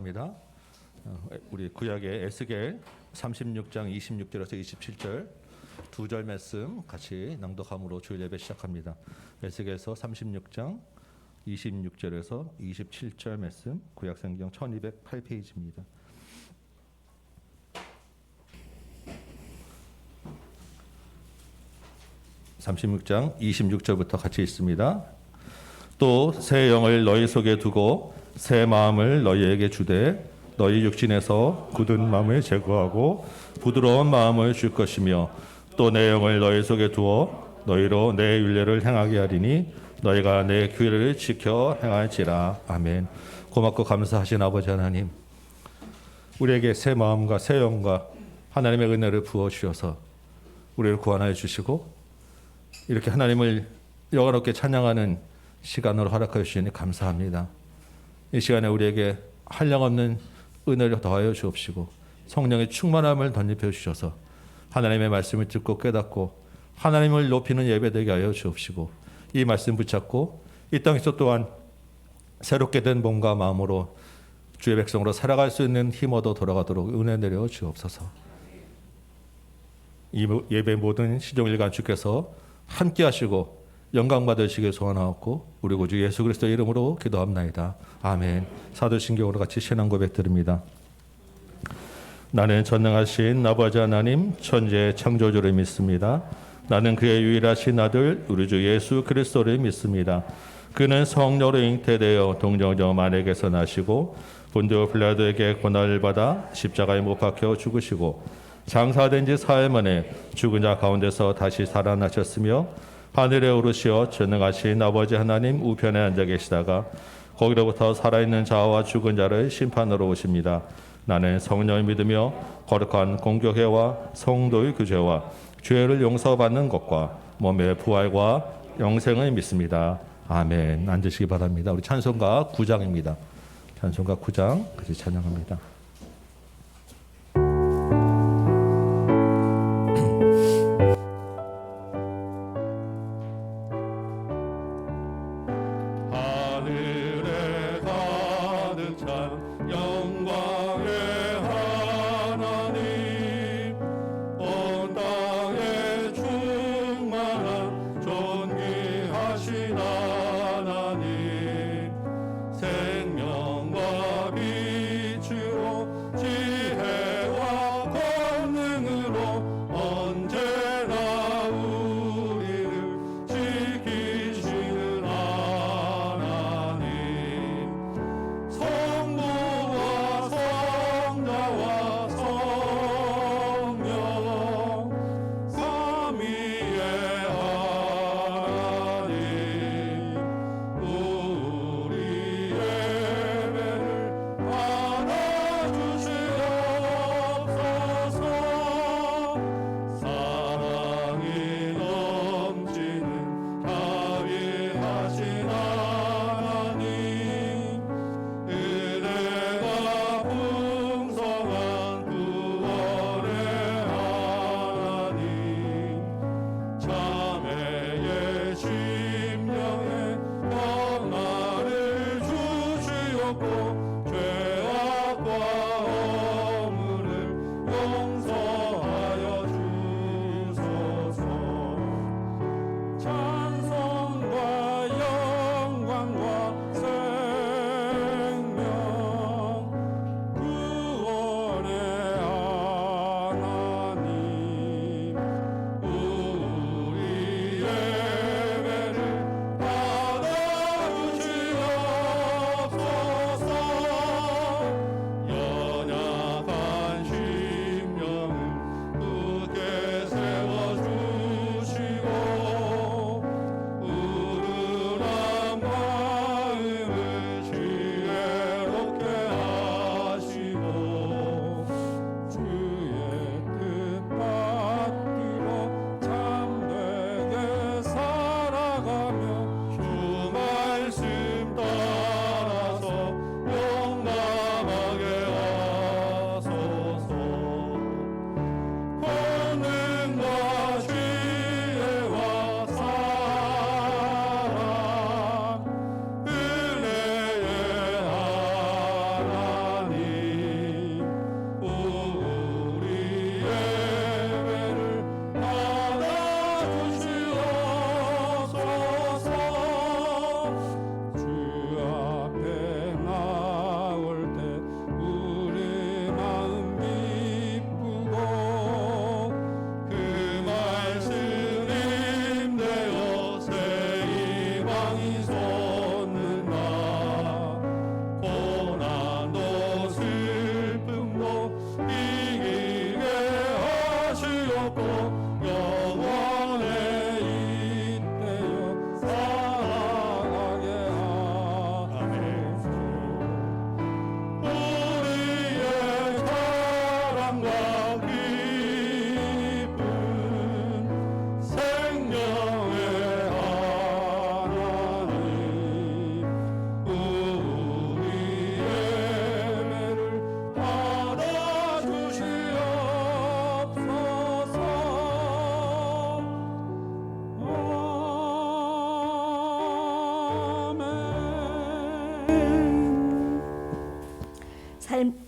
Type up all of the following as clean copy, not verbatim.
입니다. 우리 구약의 에스겔 36장 26절에서 27절 두 절 말씀 같이 낭독함으로 주일 예배 시작합니다. 에스겔서 36장 26절에서 27절 말씀 구약성경 1208페이지입니다. (36장) 26절부터 같이 있습니다. 또 새 영을 너희 속에 두고 새 마음을 너희에게 주되 너희 육신에서 굳은 마음을 제거하고 부드러운 마음을 줄 것이며 또 내 영을 너희 속에 두어 너희로 내 율례를 행하게 하리니 너희가 내 규례를 지켜 행할지라. 아멘. 고맙고 감사하신 아버지 하나님, 우리에게 새 마음과 새 영과 하나님의 은혜를 부어주셔서 우리를 구원하여 주시고 이렇게 하나님을 영원롭게 찬양하는 시간으로 허락하여 주시니 감사합니다. 이 시간에 우리에게 한량없는 은혜를 더하여 주옵시고 성령의 충만함을 덧입혀 주셔서 하나님의 말씀을 듣고 깨닫고 하나님을 높이는 예배되게 하여 주옵시고 이 말씀 붙잡고 이 땅에서 또한 새롭게 된 몸과 마음으로 주의 백성으로 살아갈 수 있는 힘 얻어 돌아가도록 은혜 내려 주옵소서. 이 예배 모든 시종일관 주께서 함께 하시고 영광 받으시길 소원하옵고 우리 구주 예수 그리스도의 이름으로 기도합나이다. 아멘. 사도신경으로 같이 신앙 고백 드립니다. 나는 전능하신 아버지 하나님 천지의 창조주를 믿습니다. 나는 그의 유일하신 아들 우리 주 예수 그리스도를 믿습니다. 그는 성령으로 잉태되어 동정녀 마리아에게서 나시고 본디오 빌라도에게 고난을 받아 십자가에 못 박혀 죽으시고 장사된 지 사흘 만에 죽은 자 가운데서 다시 살아나셨으며 하늘에 오르시어 전능하신 아버지 하나님 우편에 앉아 계시다가 거기로부터 살아있는 자와 죽은 자를 심판하러 오십니다. 나는 성령을 믿으며 거룩한 공교회와 성도의 교제와 죄를 용서받는 것과 몸의 부활과 영생을 믿습니다. 아멘. 앉으시기 바랍니다. 우리 찬송가 9장입니다. 찬송가 9장 같이 찬양합니다.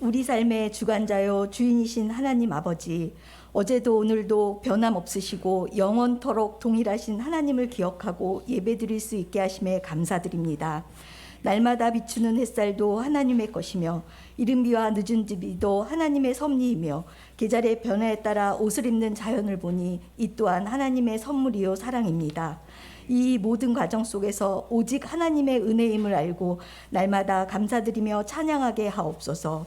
우리 삶의 주관자요 주인이신 하나님 아버지, 어제도 오늘도 변함없으시고 영원토록 동일하신 하나님을 기억하고 예배드릴 수 있게 하심에 감사드립니다. 날마다 비추는 햇살도 하나님의 것이며 이른비와 늦은비도 하나님의 섭리이며 계절의 변화에 따라 옷을 입는 자연을 보니 이 또한 하나님의 선물이요 사랑입니다. 이 모든 과정 속에서 오직 하나님의 은혜임을 알고 날마다 감사드리며 찬양하게 하옵소서.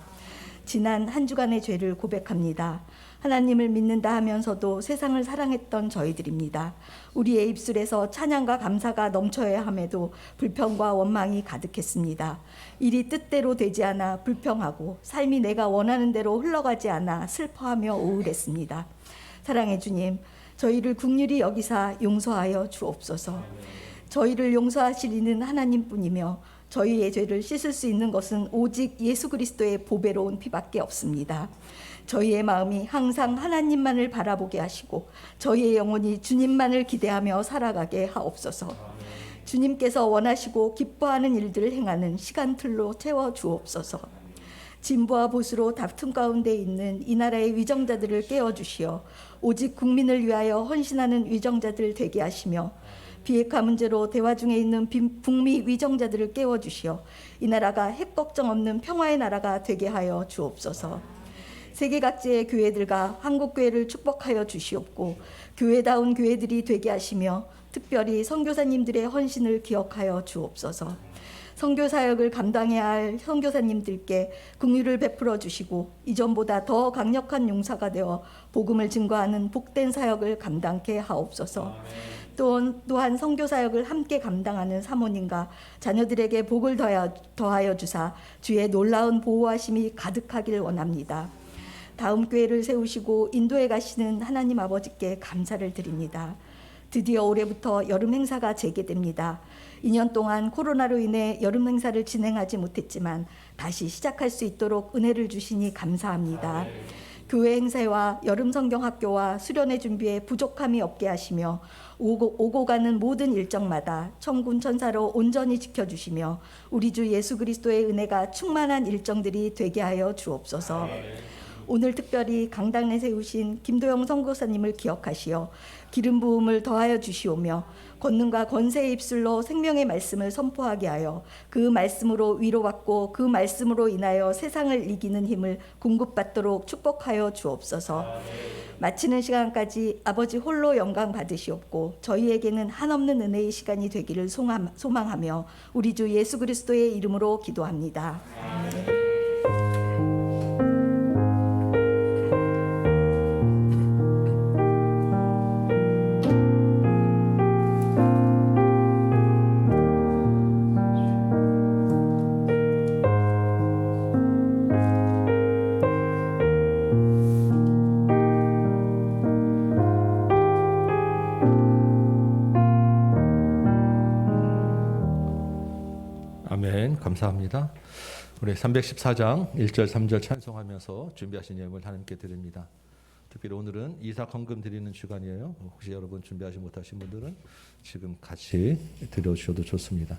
지난 한 주간의 죄를 고백합니다. 하나님을 믿는다 하면서도 세상을 사랑했던 저희들입니다. 우리의 입술에서 찬양과 감사가 넘쳐야 함에도 불평과 원망이 가득했습니다. 일이 뜻대로 되지 않아 불평하고 삶이 내가 원하는 대로 흘러가지 않아 슬퍼하며 우울했습니다. 사랑의 주님, 저희를 긍휼히 여기사 용서하여 주옵소서. 저희를 용서하실 이는 하나님뿐이며 저희의 죄를 씻을 수 있는 것은 오직 예수 그리스도의 보배로운 피밖에 없습니다. 저희의 마음이 항상 하나님만을 바라보게 하시고 저희의 영혼이 주님만을 기대하며 살아가게 하옵소서. 주님께서 원하시고 기뻐하는 일들을 행하는 시간틀로 채워 주옵소서. 진보와 보수로 다툼 가운데 있는 이 나라의 위정자들을 깨워주시어 오직 국민을 위하여 헌신하는 위정자들 되게 하시며 비핵화 문제로 대화 중에 있는 북미 위정자들을 깨워주시어 이 나라가 핵 걱정 없는 평화의 나라가 되게 하여 주옵소서. 세계 각지의 교회들과 한국교회를 축복하여 주시옵고 교회다운 교회들이 되게 하시며 특별히 선교사님들의 헌신을 기억하여 주옵소서. 선교사역을 감당해야 할 선교사님들께 긍휼을 베풀어 주시고 이전보다 더 강력한 용사가 되어 복음을 증거하는 복된 사역을 감당케 하옵소서. 또한 선교사역을 함께 감당하는 사모님과 자녀들에게 복을 더하여 주사 주의 놀라운 보호하심이 가득하길 원합니다. 다음 교회를 세우시고 인도에 가시는 하나님 아버지께 감사를 드립니다. 드디어 올해부터 여름 행사가 재개됩니다. 2년 동안 코로나로 인해 여름 행사를 진행하지 못했지만 다시 시작할 수 있도록 은혜를 주시니 감사합니다. 교회 행사와 여름 성경학교와 수련회 준비에 부족함이 없게 하시며 오고 가는 모든 일정마다 천군 천사로 온전히 지켜주시며 우리 주 예수 그리스도의 은혜가 충만한 일정들이 되게 하여 주옵소서. 오늘 특별히 강당에 세우신 김도영 선교사님을 기억하시어 기름 부음을 더하여 주시오며 권능과 권세의 입술로 생명의 말씀을 선포하게 하여 그 말씀으로 위로받고 그 말씀으로 인하여 세상을 이기는 힘을 공급받도록 축복하여 주옵소서. 마치는 시간까지 아버지 홀로 영광 받으시옵고 저희에게는 한없는 은혜의 시간이 되기를 소망하며 우리 주 예수 그리스도의 이름으로 기도합니다. 아멘. 아멘. 감사합니다. 우리 314장 1절 3절 찬송하면서 준비하신 예물을 하나님께 드립니다. 특별히 오늘은 이삭 헌금 드리는 시간이에요. 혹시 여러분 준비하지 못하신 분들은 지금 같이 드려주셔도 좋습니다.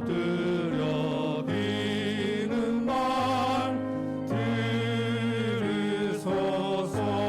엎드려 비는 말 들으소서.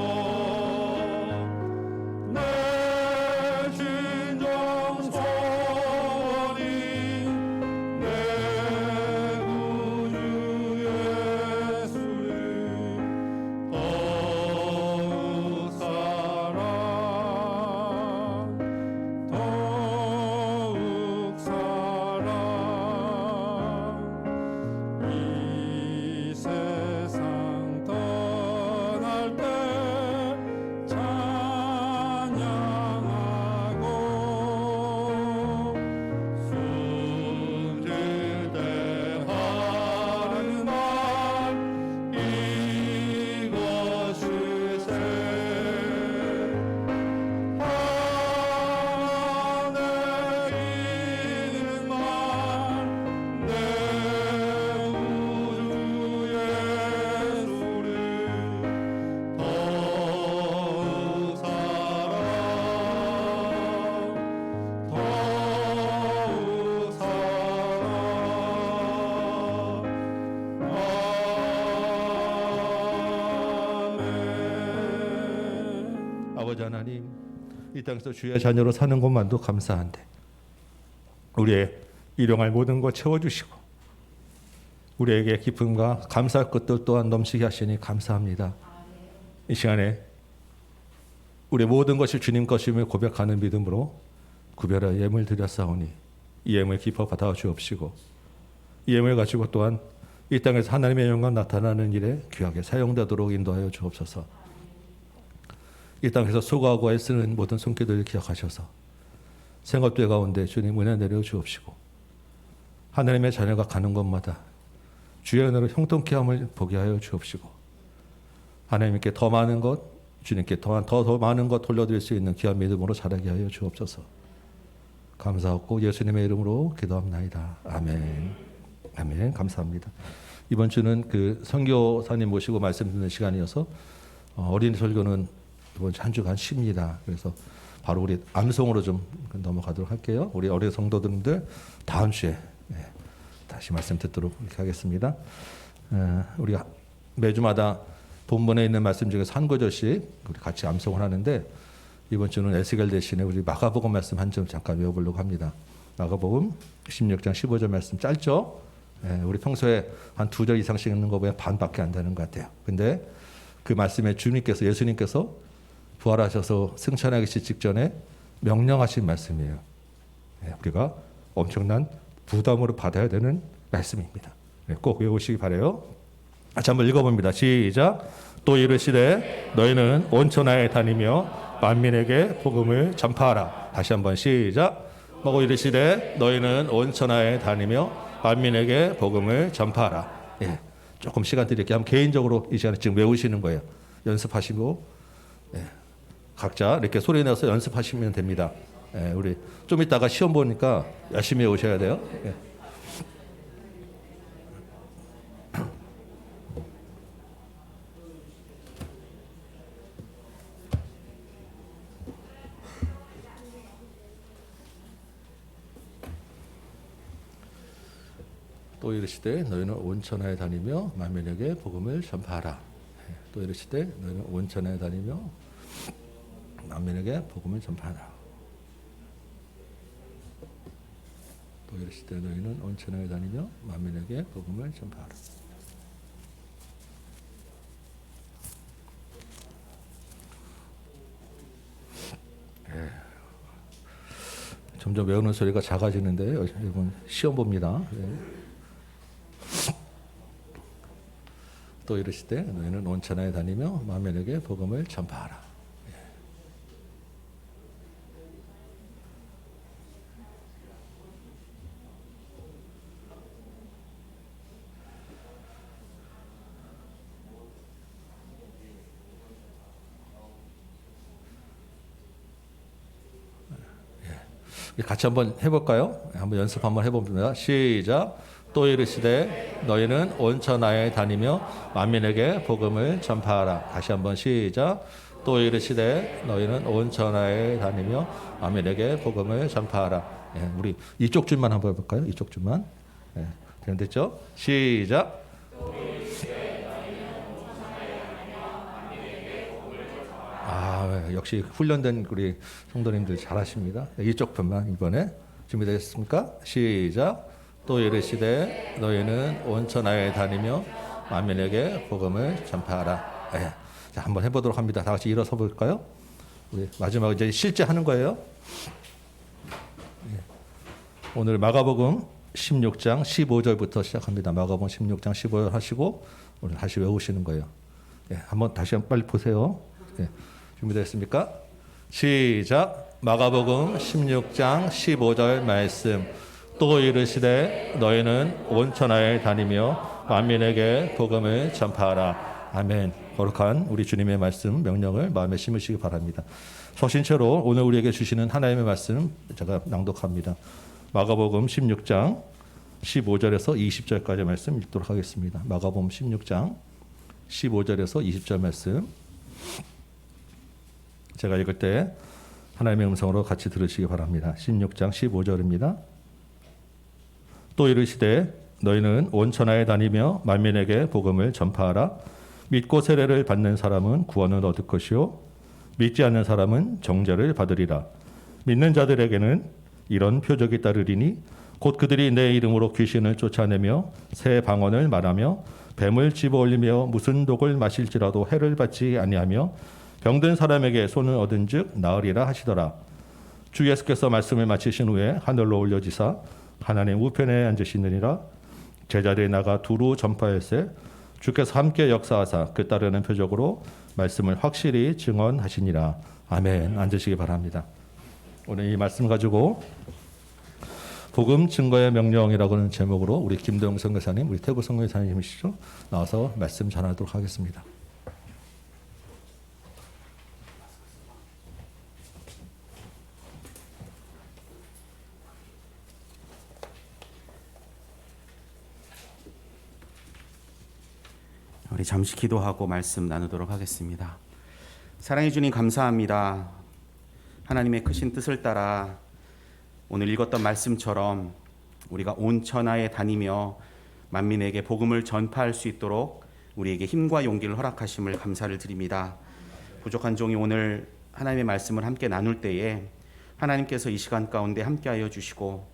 아버지 하나님, 이 땅에서 주의 자녀로 사는 것만도 감사한데 우리의 일용할 모든 것 채워주시고 우리에게 기쁨과 감사할 것들 또한 넘치게 하시니 감사합니다. 이 시간에 우리의 모든 것이 주님 것임을 고백하는 믿음으로 구별하여 예물 드렸사오니 이 예물 기뻐 받아 주옵시고 이 예물 가지고 또한 이 땅에서 하나님의 영광 나타나는 일에 귀하게 사용되도록 인도하여 주옵소서. 이 땅에서 수고하고 애쓰는 모든 손길들을 기억하셔서 생업대 가운데 주님 은혜 내려 주옵시고 하나님의 자녀가 가는 곳마다 주의 은혜로 형통케 함을 보게 하여 주옵시고 하나님께 더 많은 것, 주님께 더 많은 것 돌려드릴 수 있는 귀한 믿음으로 자라게 하여 주옵소서. 감사하고 예수님의 이름으로 기도합나이다. 아멘. 아멘. 감사합니다. 이번 주는 그 선교사님 모시고 말씀 듣는 시간이어서 어린이 설교는 이번 주 한 주간 쉽니다. 그래서 바로 우리 암송으로 좀 넘어가도록 할게요. 우리 어린 성도들 다음 주에 다시 말씀 듣도록 이렇게 하겠습니다. 우리가 매주마다 본문에 있는 말씀 중에서 한 구절씩 우리 같이 암송을 하는데 이번 주는 에스겔 대신에 우리 마가복음 말씀 한 점 잠깐 외워보려고 합니다. 마가복음 16장 15절 말씀 짧죠? 우리 평소에 한 2절 이상씩 읽는 거 보면 반밖에 안 되는 것 같아요. 근데 그 말씀에 주님께서 예수님께서 부활하셔서 승천하기 직전에 명령하신 말씀이에요. 우리가 엄청난 부담으로 받아야 되는 말씀입니다. 꼭 외우시기 바라요. 다시 한번 읽어봅니다. 시작. 또 이르시되 너희는 온 천하에 다니며 만민에게 복음을 전파하라. 다시 한번 시작. 하고 이르시되 너희는 온 천하에 다니며 만민에게 복음을 전파하라. 조금 시간 드릴게요. 한번 개인적으로 이 시간에 지금 외우시는 거예요. 연습하시고 각자 이렇게 소리 내서 연습하시면 됩니다. 우리 좀 이따가 시험 보니까 열심히 오셔야 돼요. 또 이르시되 너희는 온 천하에 다니며 만민에게 복음을 전파하라. 또 이르시되 너희는 온 천하에 다니며 만민에게 복음을 전파하라. 또 이르시되 너희는 온 천하에 다니며 만민에게 복음을 전파하라. 점점 외우는 소리가 작아지는데 여러분 시험 봅니다. 또 이르시되 너희는 온 천하에 다니며 만민에게 복음을 전파하라. 같이 한번 해볼까요? 한번 연습 한번 해봅니다. 시작. 또 이르시되 너희는 온 천하에 다니며 만민에게 복음을 전파하라. 다시 한번 시작. 또 이르시되 너희는 온 천하에 다니며 만민에게 복음을 전파하라. 우리 이쪽 줄만 한번 해볼까요? 이쪽 줄만. 됐죠? 시작. 역시 훈련된 우리 성도님들 잘하십니다. 이쪽 편만 이번에 준비되셨습니까? 시작. 또 이르시되 너희는 온 천하에 다니며 만민에게 복음을 전파하라. 자, 한번 해보도록 합니다. 다 같이 일어서 볼까요? 우리 마지막 이제 실제 하는 거예요. 오늘 마가복음 16장 15절부터 시작합니다. 마가복음 16장 15절 하시고 오늘 다시 외우시는 거예요. 한번 다시 한번 빨리 보세요. 준비됐습니까? 시작. 마가복음 16장 15절 말씀. 또 이르시되 너희는 온 천하에 다니며 만민에게 복음을 전파하라. 아멘. 거룩한 우리 주님의 말씀 명령을 마음에 심으시기 바랍니다. 서신처로 오늘 우리에게 주시는 하나님의 말씀 제가 낭독합니다. 마가복음 16장 15절에서 20절까지 말씀 읽도록 하겠습니다. 마가복음 16장 15절에서 20절 말씀 제가 읽을 때 하나님의 음성으로 같이 들으시기 바랍니다. 16장 15절입니다. 또 이르시되 너희는 온 천하에 다니며 만민에게 복음을 전파하라. 믿고 세례를 받는 사람은 구원을 얻을 것이요 믿지 않는 사람은 정죄를 받으리라. 믿는 자들에게는 이런 표적이 따르리니 곧 그들이 내 이름으로 귀신을 쫓아내며 새 방언을 말하며 뱀을 집어올리며 무슨 독을 마실지라도 해를 받지 아니하며 병든 사람에게 손을 얻은즉 나으리라 하시더라. 주 예수께서 말씀을 마치신 후에 하늘로 올려지사 하나님 우편에 앉으시느니라. 제자들이 나가 두루 전파할세 주께서 함께 역사하사 그 따르는 표적으로 말씀을 확실히 증언하시니라. 아멘. 앉으시기 바랍니다. 오늘 이 말씀 가지고 복음 증거의 명령이라고 하는 제목으로 우리 김도영 선교사님, 우리 태구 선교사님이시죠? 나와서 말씀 전하도록 하겠습니다. 우리 잠시 기도하고 말씀 나누도록 하겠습니다. 사랑해 주님 감사합니다. 하나님의 크신 뜻을 따라 오늘 읽었던 말씀처럼 우리가 온 천하에 다니며 만민에게 복음을 전파할 수 있도록 우리에게 힘과 용기를 허락하심을 감사를 드립니다. 부족한 종이 오늘 하나님의 말씀을 함께 나눌 때에 하나님께서 이 시간 가운데 함께하여 주시고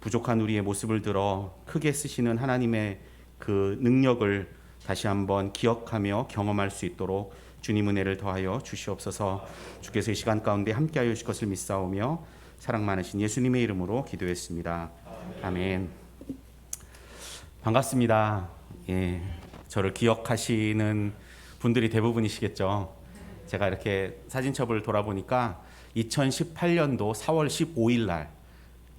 부족한 우리의 모습을 들어 크게 쓰시는 하나님의 그 능력을 다시 한번 기억하며 경험할 수 있도록 주님 은혜를 더하여 주시옵소서. 주께서 이 시간 가운데 함께하여 주실 것을 믿사오며 사랑 많으신 예수님의 이름으로 기도했습니다. 아멘. 반갑습니다. 예, 저를 기억하시는 분들이 대부분이시겠죠. 제가 이렇게 사진첩을 돌아보니까 2018년도 4월 15일 날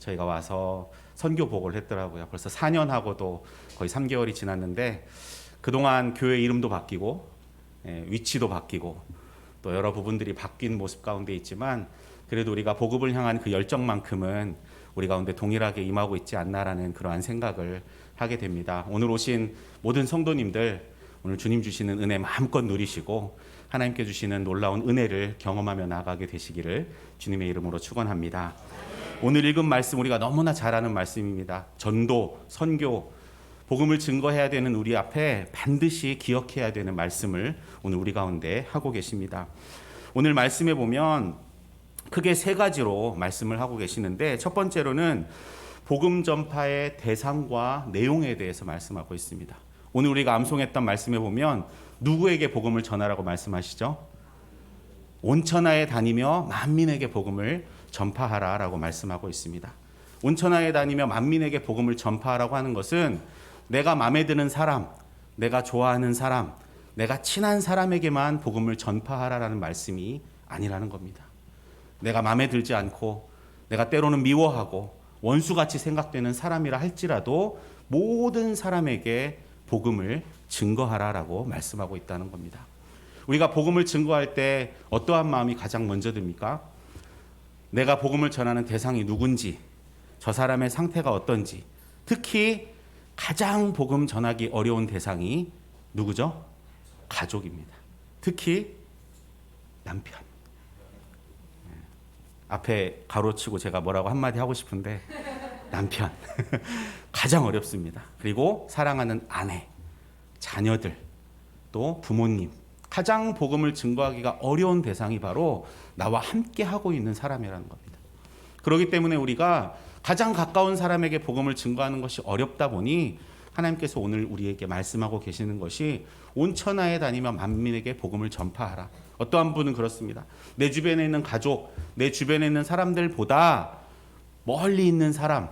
저희가 와서 선교 보고를 했더라고요. 벌써 4년하고도 거의 3개월이 지났는데 그동안 교회 이름도 바뀌고 위치도 바뀌고 또 여러 부분들이 바뀐 모습 가운데 있지만 그래도 우리가 복음을 향한 그 열정만큼은 우리 가운데 동일하게 임하고 있지 않나라는 그러한 생각을 하게 됩니다. 오늘 오신 모든 성도님들 오늘 주님 주시는 은혜 마음껏 누리시고 하나님께 주시는 놀라운 은혜를 경험하며 나아가게 되시기를 주님의 이름으로 축원합니다. 오늘 읽은 말씀 우리가 너무나 잘 아는 말씀입니다. 전도, 선교, 복음을 증거해야 되는 우리 앞에 반드시 기억해야 되는 말씀을 오늘 우리 가운데 하고 계십니다. 오늘 말씀에 보면 크게 세 가지로 말씀을 하고 계시는데 첫 번째로는 복음 전파의 대상과 내용에 대해서 말씀하고 있습니다. 오늘 우리가 암송했던 말씀에 보면 누구에게 복음을 전하라고 말씀하시죠? 온 천하에 다니며 만민에게 복음을 전파하라라고 말씀하고 있습니다. 온 천하에 다니며 만민에게 복음을 전파하라고 하는 것은 내가 마음에 드는 사람, 내가 좋아하는 사람, 내가 친한 사람에게만 복음을 전파하라라는 말씀이 아니라는 겁니다. 내가 마음에 들지 않고 내가 때로는 미워하고 원수같이 생각되는 사람이라 할지라도 모든 사람에게 복음을 증거하라라고 말씀하고 있다는 겁니다. 우리가 복음을 증거할 때 어떠한 마음이 가장 먼저 듭니까? 내가 복음을 전하는 대상이 누군지, 저 사람의 상태가 어떤지, 특히 가장 복음 전하기 어려운 대상이 누구죠? 가족입니다. 특히 남편. 앞에 가로치고 제가 뭐라고 한마디 하고 싶은데 남편 가장 어렵습니다. 그리고 사랑하는 아내, 자녀들, 또 부모님, 가장 복음을 증거하기가 어려운 대상이 바로 나와 함께 하고 있는 사람이라는 겁니다. 그렇기 때문에 우리가 가장 가까운 사람에게 복음을 증거하는 것이 어렵다 보니 하나님께서 오늘 우리에게 말씀하고 계시는 것이 온 천하에 다니며 만민에게 복음을 전파하라. 어떠한 분은 그렇습니다. 내 주변에 있는 가족, 내 주변에 있는 사람들보다 멀리 있는 사람,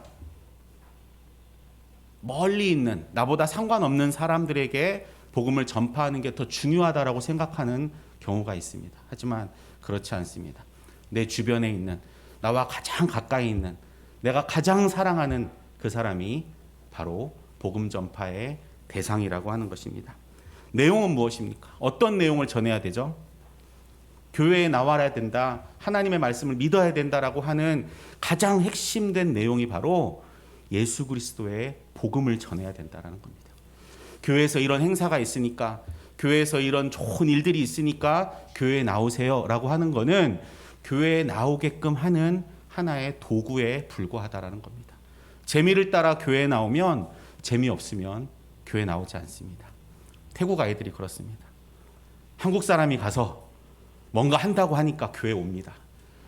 멀리 있는 나보다 상관없는 사람들에게 복음을 전파하는 게 더 중요하다라고 생각하는 경우가 있습니다. 하지만 그렇지 않습니다. 내 주변에 있는 나와 가장 가까이 있는 내가 가장 사랑하는 그 사람이 바로 복음 전파의 대상이라고 하는 것입니다. 내용은 무엇입니까? 어떤 내용을 전해야 되죠? 교회에 나와야 된다, 하나님의 말씀을 믿어야 된다라고 하는 가장 핵심된 내용이 바로 예수 그리스도의 복음을 전해야 된다라는 겁니다. 교회에서 이런 행사가 있으니까, 교회에서 이런 좋은 일들이 있으니까 교회에 나오세요라고 하는 것은 교회에 나오게끔 하는 하나의 도구에 불과하다라는 겁니다. 재미를 따라 교회에 나오면 재미없으면 교회 나오지 않습니다. 태국 아이들이 그렇습니다. 한국 사람이 가서 뭔가 한다고 하니까 교회 옵니다.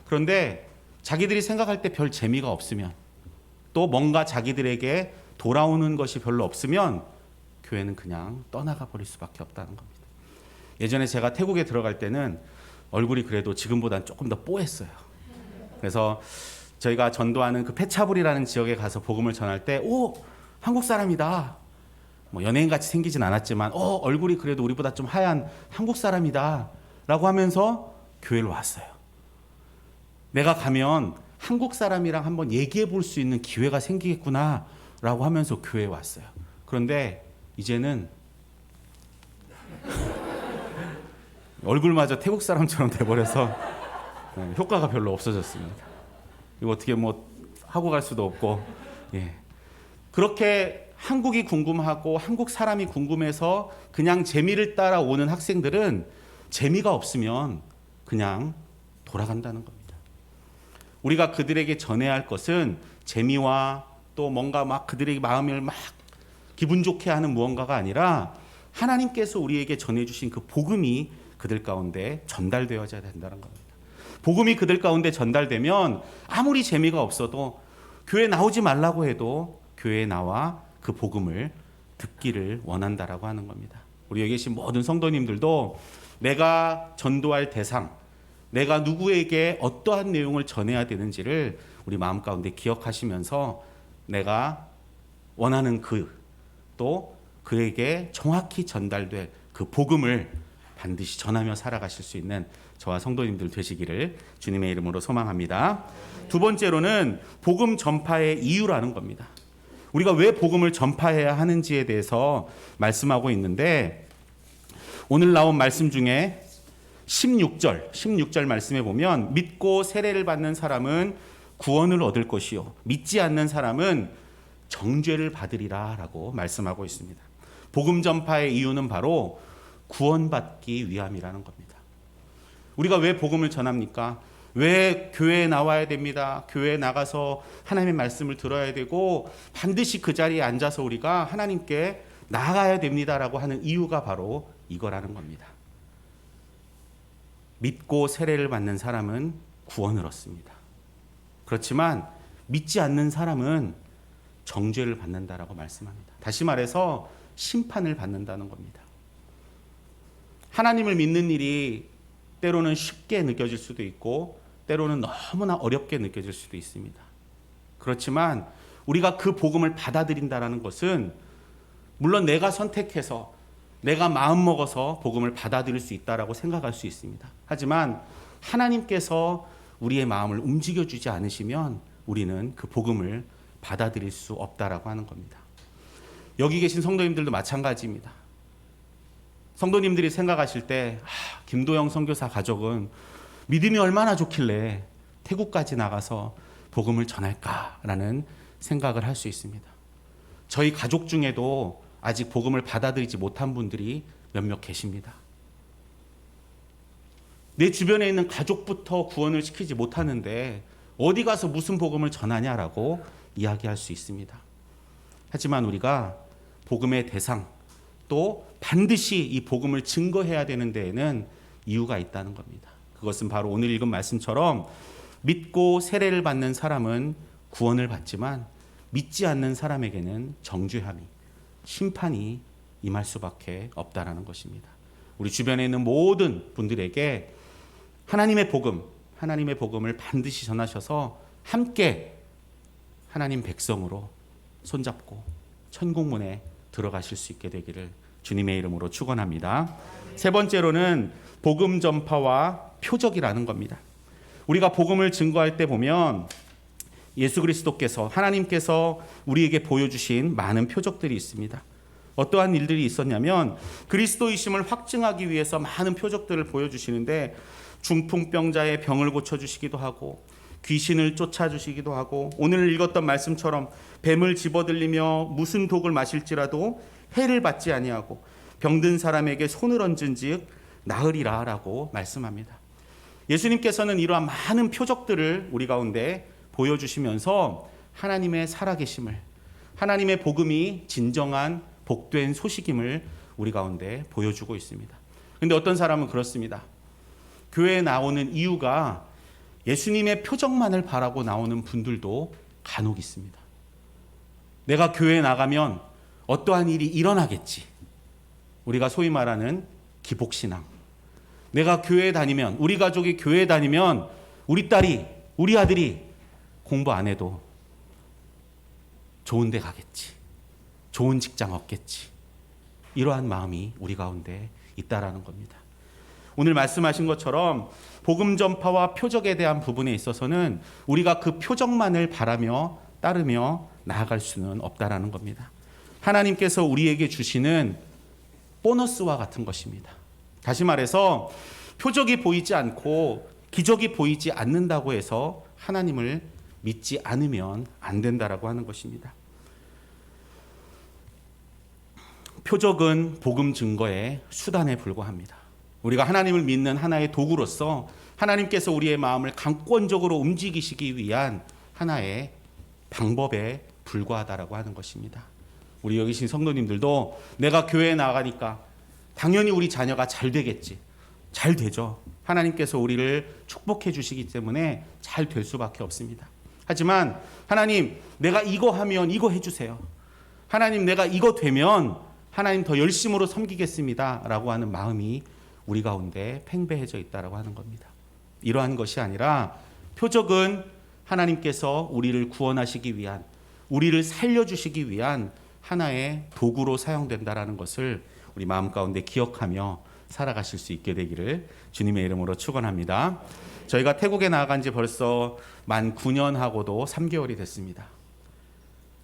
그런데 자기들이 생각할 때 별 재미가 없으면, 또 뭔가 자기들에게 돌아오는 것이 별로 없으면 교회는 그냥 떠나가 버릴 수밖에 없다는 겁니다. 예전에 제가 태국에 들어갈 때는 얼굴이 그래도 지금보다는 조금 더 뽀했어요. 그래서 저희가 전도하는 그 페차불이라는 지역에 가서 복음을 전할 때, 오, 한국 사람이다. 뭐 연예인 같이 생기진 않았지만, 얼굴이 그래도 우리보다 좀 하얀 한국 사람이다. 라고 하면서 교회를 왔어요. 내가 가면 한국 사람이랑 한번 얘기해 볼 수 있는 기회가 생기겠구나. 라고 하면서 교회에 왔어요. 그런데 이제는 얼굴마저 태국 사람처럼 돼버려서 효과가 별로 없어졌습니다. 이거 어떻게 뭐 하고 갈 수도 없고, 예. 그렇게 한국이 궁금하고 한국 사람이 궁금해서 그냥 재미를 따라오는 학생들은 재미가 없으면 그냥 돌아간다는 겁니다. 우리가 그들에게 전해야 할 것은 재미와 또 뭔가 막 그들의 마음을 막 기분 좋게 하는 무언가가 아니라 하나님께서 우리에게 전해주신 그 복음이 그들 가운데 전달되어져야 된다는 겁니다. 복음이 그들 가운데 전달되면 아무리 재미가 없어도 교회 나오지 말라고 해도 교회에 나와 그 복음을 듣기를 원한다라고 하는 겁니다. 우리 여기 계신 모든 성도님들도 내가 전도할 대상, 내가 누구에게 어떠한 내용을 전해야 되는지를 우리 마음 가운데 기억하시면서 내가 원하는 또 그에게 정확히 전달될 그 복음을 반드시 전하며 살아가실 수 있는 저와 성도님들 되시기를 주님의 이름으로 소망합니다. 두 번째로는 복음 전파의 이유라는 겁니다. 우리가 왜 복음을 전파해야 하는지에 대해서 말씀하고 있는데, 오늘 나온 말씀 중에 16절 말씀에 보면 믿고 세례를 받는 사람은 구원을 얻을 것이요 믿지 않는 사람은 정죄를 받으리라 라고 말씀하고 있습니다. 복음 전파의 이유는 바로 구원받기 위함이라는 겁니다. 우리가 왜 복음을 전합니까? 왜 교회에 나와야 됩니다. 교회에 나가서 하나님의 말씀을 들어야 되고 반드시 그 자리에 앉아서 우리가 하나님께 나아가야 됩니다라고 하는 이유가 바로 이거라는 겁니다. 믿고 세례를 받는 사람은 구원을 얻습니다. 그렇지만 믿지 않는 사람은 정죄를 받는다라고 말씀합니다. 다시 말해서 심판을 받는다는 겁니다. 하나님을 믿는 일이 때로는 쉽게 느껴질 수도 있고 때로는 너무나 어렵게 느껴질 수도 있습니다. 그렇지만 우리가 그 복음을 받아들인다는 것은 물론 내가 선택해서 내가 마음먹어서 복음을 받아들일 수 있다라고 생각할 수 있습니다. 하지만 하나님께서 우리의 마음을 움직여주지 않으시면 우리는 그 복음을 받아들일 수 없다라고 하는 겁니다. 여기 계신 성도님들도 마찬가지입니다. 성도님들이 생각하실 때 김도영 선교사 가족은 믿음이 얼마나 좋길래 태국까지 나가서 복음을 전할까라는 생각을 할 수 있습니다. 저희 가족 중에도 아직 복음을 받아들이지 못한 분들이 몇몇 계십니다. 내 주변에 있는 가족부터 구원을 시키지 못하는데 어디 가서 무슨 복음을 전하냐라고 이야기할 수 있습니다. 하지만 우리가 복음의 대상, 또 반드시 이 복음을 증거해야 되는 데에는 이유가 있다는 겁니다. 그것은 바로 오늘 읽은 말씀처럼 믿고 세례를 받는 사람은 구원을 받지만 믿지 않는 사람에게는 정죄함이, 심판이 임할 수밖에 없다라는 것입니다. 우리 주변에 있는 모든 분들에게 하나님의 복음을 반드시 전하셔서 함께 하나님 백성으로 손잡고 천국문에 들어가실 수 있게 되기를 주님의 이름으로 축원합니다. 세 번째로는 복음 전파와 표적이라는 겁니다. 우리가 복음을 증거할 때 보면 예수 그리스도께서, 하나님께서 우리에게 보여주신 많은 표적들이 있습니다. 어떠한 일들이 있었냐면 그리스도이심을 확증하기 위해서 많은 표적들을 보여주시는데 중풍병자의 병을 고쳐주시기도 하고 귀신을 쫓아주시기도 하고 오늘 읽었던 말씀처럼 뱀을 집어들리며 무슨 독을 마실지라도 해를 받지 아니하고 병든 사람에게 손을 얹은즉 나으리라 라고 말씀합니다. 예수님께서는 이러한 많은 표적들을 우리 가운데 보여주시면서 하나님의 살아계심을, 하나님의 복음이 진정한 복된 소식임을 우리 가운데 보여주고 있습니다. 그런데 어떤 사람은 그렇습니다. 교회에 나오는 이유가 예수님의 표정만을 바라고 나오는 분들도 간혹 있습니다. 내가 교회에 나가면 어떠한 일이 일어나겠지. 우리가 소위 말하는 기복신앙. 내가 교회에 다니면, 우리 가족이 교회에 다니면 우리 딸이, 우리 아들이 공부 안 해도 좋은 데 가겠지. 좋은 직장 얻겠지. 이러한 마음이 우리 가운데 있다라는 겁니다. 오늘 말씀하신 것처럼 복음 전파와 표적에 대한 부분에 있어서는 우리가 그 표적만을 바라며 따르며 나아갈 수는 없다라는 겁니다. 하나님께서 우리에게 주시는 보너스와 같은 것입니다. 다시 말해서 표적이 보이지 않고 기적이 보이지 않는다고 해서 하나님을 믿지 않으면 안 된다라고 하는 것입니다. 표적은 복음 증거의 수단에 불과합니다. 우리가 하나님을 믿는 하나의 도구로서 하나님께서 우리의 마음을 강권적으로 움직이시기 위한 하나의 방법에 불과하다라고 하는 것입니다. 우리 여기 계신 성도님들도 내가 교회에 나가니까 당연히 우리 자녀가 잘 되겠지. 잘 되죠. 하나님께서 우리를 축복해 주시기 때문에 잘 될 수밖에 없습니다. 하지만 하나님, 내가 이거 하면 이거 해주세요. 하나님, 내가 이거 되면 하나님 더 열심으로 섬기겠습니다 라고 하는 마음이 우리 가운데 팽배해져 있다라고 하는 겁니다. 이러한 것이 아니라 표적은 하나님께서 우리를 구원하시기 위한, 우리를 살려주시기 위한 하나의 도구로 사용된다라는 것을 우리 마음 가운데 기억하며 살아가실 수 있게 되기를 주님의 이름으로 축원합니다. 저희가 태국에 나아간 지 벌써 만 9년하고도 3개월이 됐습니다.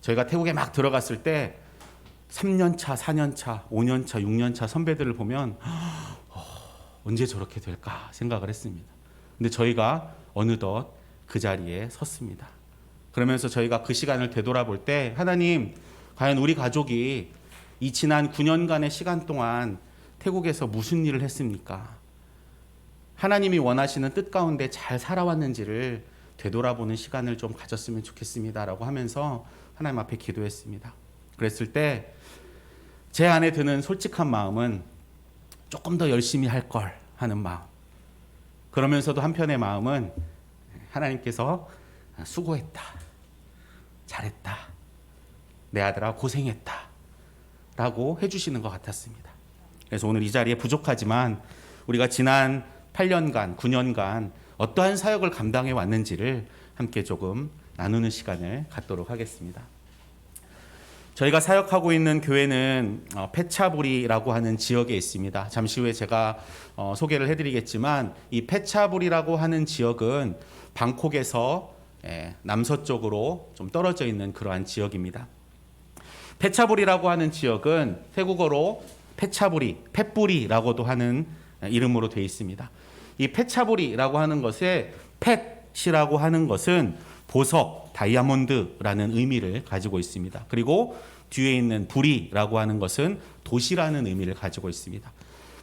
저희가 태국에 막 들어갔을 때 3년차, 4년차, 5년차, 6년차 선배들을 보면 언제 저렇게 될까 생각을 했습니다. 근데 저희가 어느덧 그 자리에 섰습니다. 그러면서 저희가 그 시간을 되돌아볼 때 하나님, 과연 우리 가족이 이 지난 9년간의 시간 동안 태국에서 무슨 일을 했습니까? 하나님이 원하시는 뜻 가운데 잘 살아왔는지를 되돌아보는 시간을 좀 가졌으면 좋겠습니다라고 하면서 하나님 앞에 기도했습니다. 그랬을 때 제 안에 드는 솔직한 마음은 조금 더 열심히 할 걸 하는 마음. 그러면서도 한편의 마음은 하나님께서 수고했다. 잘했다. 내 아들아 고생했다. 라고 해주시는 것 같았습니다. 그래서 오늘 이 자리에 부족하지만 우리가 지난 8년간, 9년간 어떠한 사역을 감당해 왔는지를 함께 조금 나누는 시간을 갖도록 하겠습니다. 저희가 사역하고 있는 교회는 페차부리라고 하는 지역에 있습니다. 잠시 후에 제가 소개를 해드리겠지만 이 페차부리라고 하는 지역은 방콕에서 남서쪽으로 좀 떨어져 있는 그러한 지역입니다. 페차부리라고 하는 지역은 태국어로 페차부리, 펫부리라고도 하는 이름으로 되어 있습니다. 이 페차부리라고 하는 것에 펫이라고 하는 것은 보석, 다이아몬드라는 의미를 가지고 있습니다. 그리고 뒤에 있는 부리라고 하는 것은 도시라는 의미를 가지고 있습니다.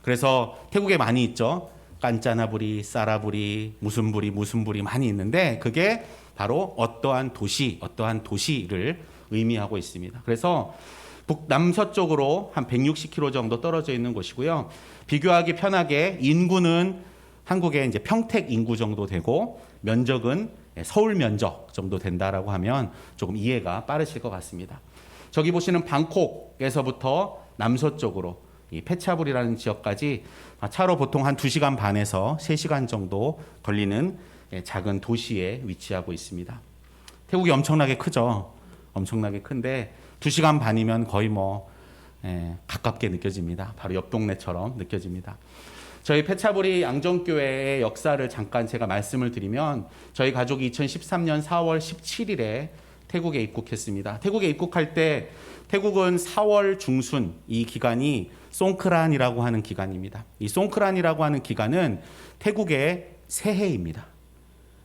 그래서 태국에 많이 있죠. 깐짜나부리, 싸라부리, 무슨 부리 많이 있는데 그게 바로 어떠한 도시, 어떠한 도시를 의미하고 있습니다. 그래서 북남서쪽으로 한 160km 정도 떨어져 있는 곳이고요. 비교하기 편하게 인구는 한국의 이제 평택 인구 정도 되고 면적은 서울 면적 정도 된다라고 하면 조금 이해가 빠르실 것 같습니다. 저기 보시는 방콕에서부터 남서쪽으로 이 페차불이라는 지역까지 차로 보통 한 2시간 반에서 3시간 정도 걸리는 작은 도시에 위치하고 있습니다. 태국이 엄청나게 크죠. 엄청나게 큰데 2시간 반이면 거의 가깝게 느껴집니다. 바로 옆 동네처럼 느껴집니다. 저희 페차부리 양정교회의 역사를 잠깐 제가 말씀을 드리면 저희 가족이 2013년 4월 17일에 태국에 입국했습니다. 태국에 입국할 때 태국은 4월 중순 이 기간이 송크란이라고 하는 기간입니다. 이 송크란이라고 하는 기간은 태국의 새해입니다.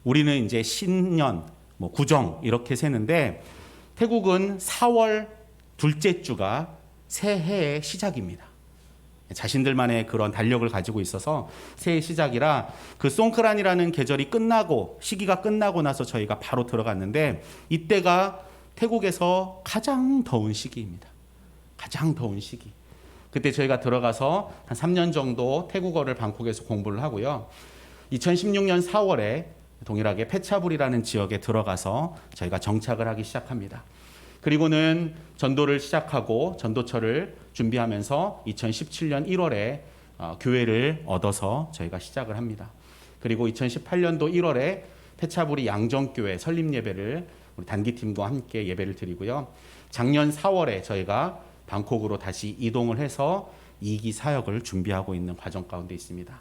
우리는 이제 신년, 구정 이렇게 세는데 태국은 4월 둘째 주가 새해의 시작입니다. 자신들만의 그런 달력을 가지고 있어서 새해 시작이라 그 송크란이라는 계절이 끝나고 시기가 끝나고 나서 저희가 바로 들어갔는데 이때가 태국에서 가장 더운 시기입니다. 가장 더운 시기. 그때 저희가 들어가서 한 3년 정도 태국어를 방콕에서 공부를 하고요. 2016년 4월에 동일하게 페차불이라는 지역에 들어가서 저희가 정착을 하기 시작합니다. 그리고는 전도를 시작하고 전도처를 준비하면서 2017년 1월에 교회를 얻어서 저희가 시작을 합니다. 그리고 2018년도 1월에 페차불이 양정교회 설립 예배를 우리 단기팀과 함께 예배를 드리고요. 작년 4월에 저희가 방콕으로 다시 이동을 해서 2기 사역을 준비하고 있는 과정 가운데 있습니다.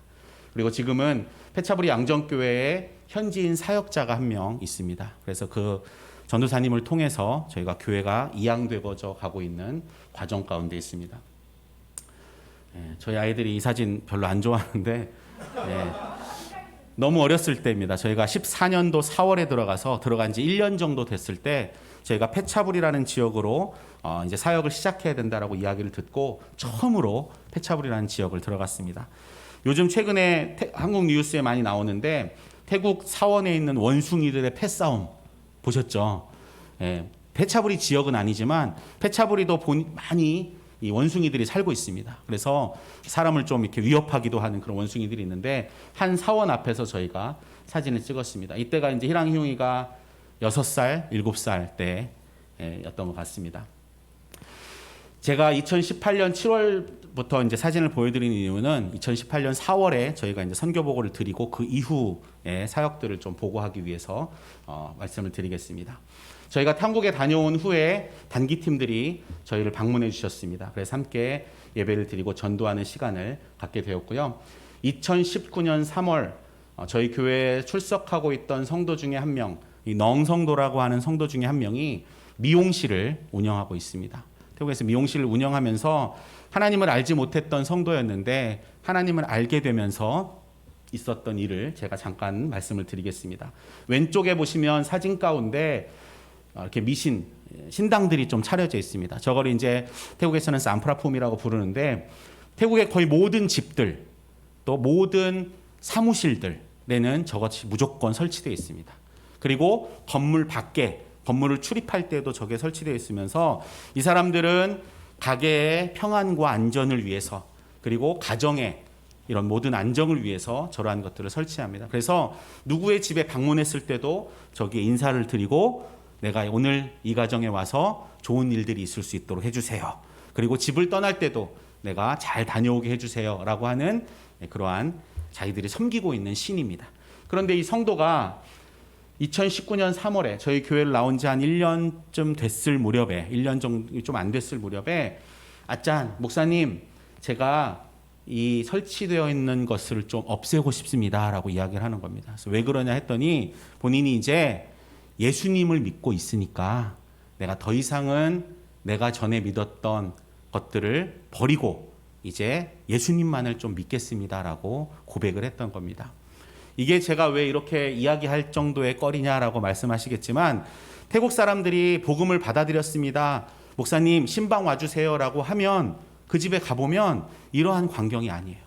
그리고 지금은 페차불이 양정교회에 현지인 사역자가 한 명 있습니다. 그래서 그 전도사님을 통해서 저희가 교회가 이양되고져 가고 있는 과정 가운데 있습니다. 저희 아이들이 이 사진 별로 안 좋아하는데 너무 어렸을 때입니다. 저희가 14년도 4월에 들어간 지 1년 정도 됐을 때 저희가 페차불이라는 지역으로 이제 사역을 시작해야 된다라고 이야기를 듣고 처음으로 페차불이라는 지역을 들어갔습니다. 요즘 최근에 한국 뉴스에 많이 나오는데 태국 사원에 있는 원숭이들의 패싸움 보셨죠? 페차불이 지역은 아니지만 페차불이도 많이 이 원숭이들이 살고 있습니다. 그래서 사람을 좀 이렇게 위협하기도 하는 그런 원숭이들이 있는데 한 사원 앞에서 저희가 사진을 찍었습니다. 이때가 이제 희랑희용이가 6살, 7살 때였던 것 같습니다. 제가 2018년 7월부터 이제 사진을 보여드리는 이유는 2018년 4월에 저희가 이제 선교 보고를 드리고 그 이후의 사역들을 좀 보고하기 위해서 말씀을 드리겠습니다. 저희가 한국에 다녀온 후에 단기팀들이 저희를 방문해 주셨습니다. 그래서 함께 예배를 드리고 전도하는 시간을 갖게 되었고요. 2019년 3월 저희 교회에 출석하고 있던 성도 중에 한 명, 이 넝성도라고 하는 성도 중에 한 명이 미용실을 운영하고 있습니다. 태국에서 미용실을 운영하면서 하나님을 알지 못했던 성도였는데 하나님을 알게 되면서 있었던 일을 제가 잠깐 말씀을 드리겠습니다. 왼쪽에 보시면 사진 가운데 이렇게 신당들이 좀 차려져 있습니다. 저걸 이제 태국에서는 산프라폼이라고 부르는데 태국의 거의 모든 집들 또 모든 사무실들에는 저것이 무조건 설치되어 있습니다. 그리고 건물 밖에 건물을 출입할 때도 저게 설치되어 있으면서 이 사람들은 가게의 평안과 안전을 위해서 그리고 가정의 이런 모든 안정을 위해서 저러한 것들을 설치합니다. 그래서 누구의 집에 방문했을 때도 저기에 인사를 드리고 내가 오늘 이 가정에 와서 좋은 일들이 있을 수 있도록 해주세요. 그리고 집을 떠날 때도 내가 잘 다녀오게 해주세요. 라고 하는 그러한 자기들이 섬기고 있는 신입니다. 그런데 이 성도가 2019년 3월에 저희 교회를 나온 지 한 1년쯤 됐을 무렵에 1년 정도 좀 안 됐을 무렵에 아짠 목사님 제가 이 설치되어 있는 것을 좀 없애고 싶습니다 라고 이야기를 하는 겁니다. 그래서 왜 그러냐 했더니 본인이 이제 예수님을 믿고 있으니까 내가 더 이상은 내가 전에 믿었던 것들을 버리고 이제 예수님만을 좀 믿겠습니다라고 고백을 했던 겁니다. 이게 제가 왜 이렇게 이야기할 정도의 거리냐라고 말씀하시겠지만 태국 사람들이 복음을 받아들였습니다. 목사님 신방 와주세요라고 하면 그 집에 가보면 이러한 광경이 아니에요.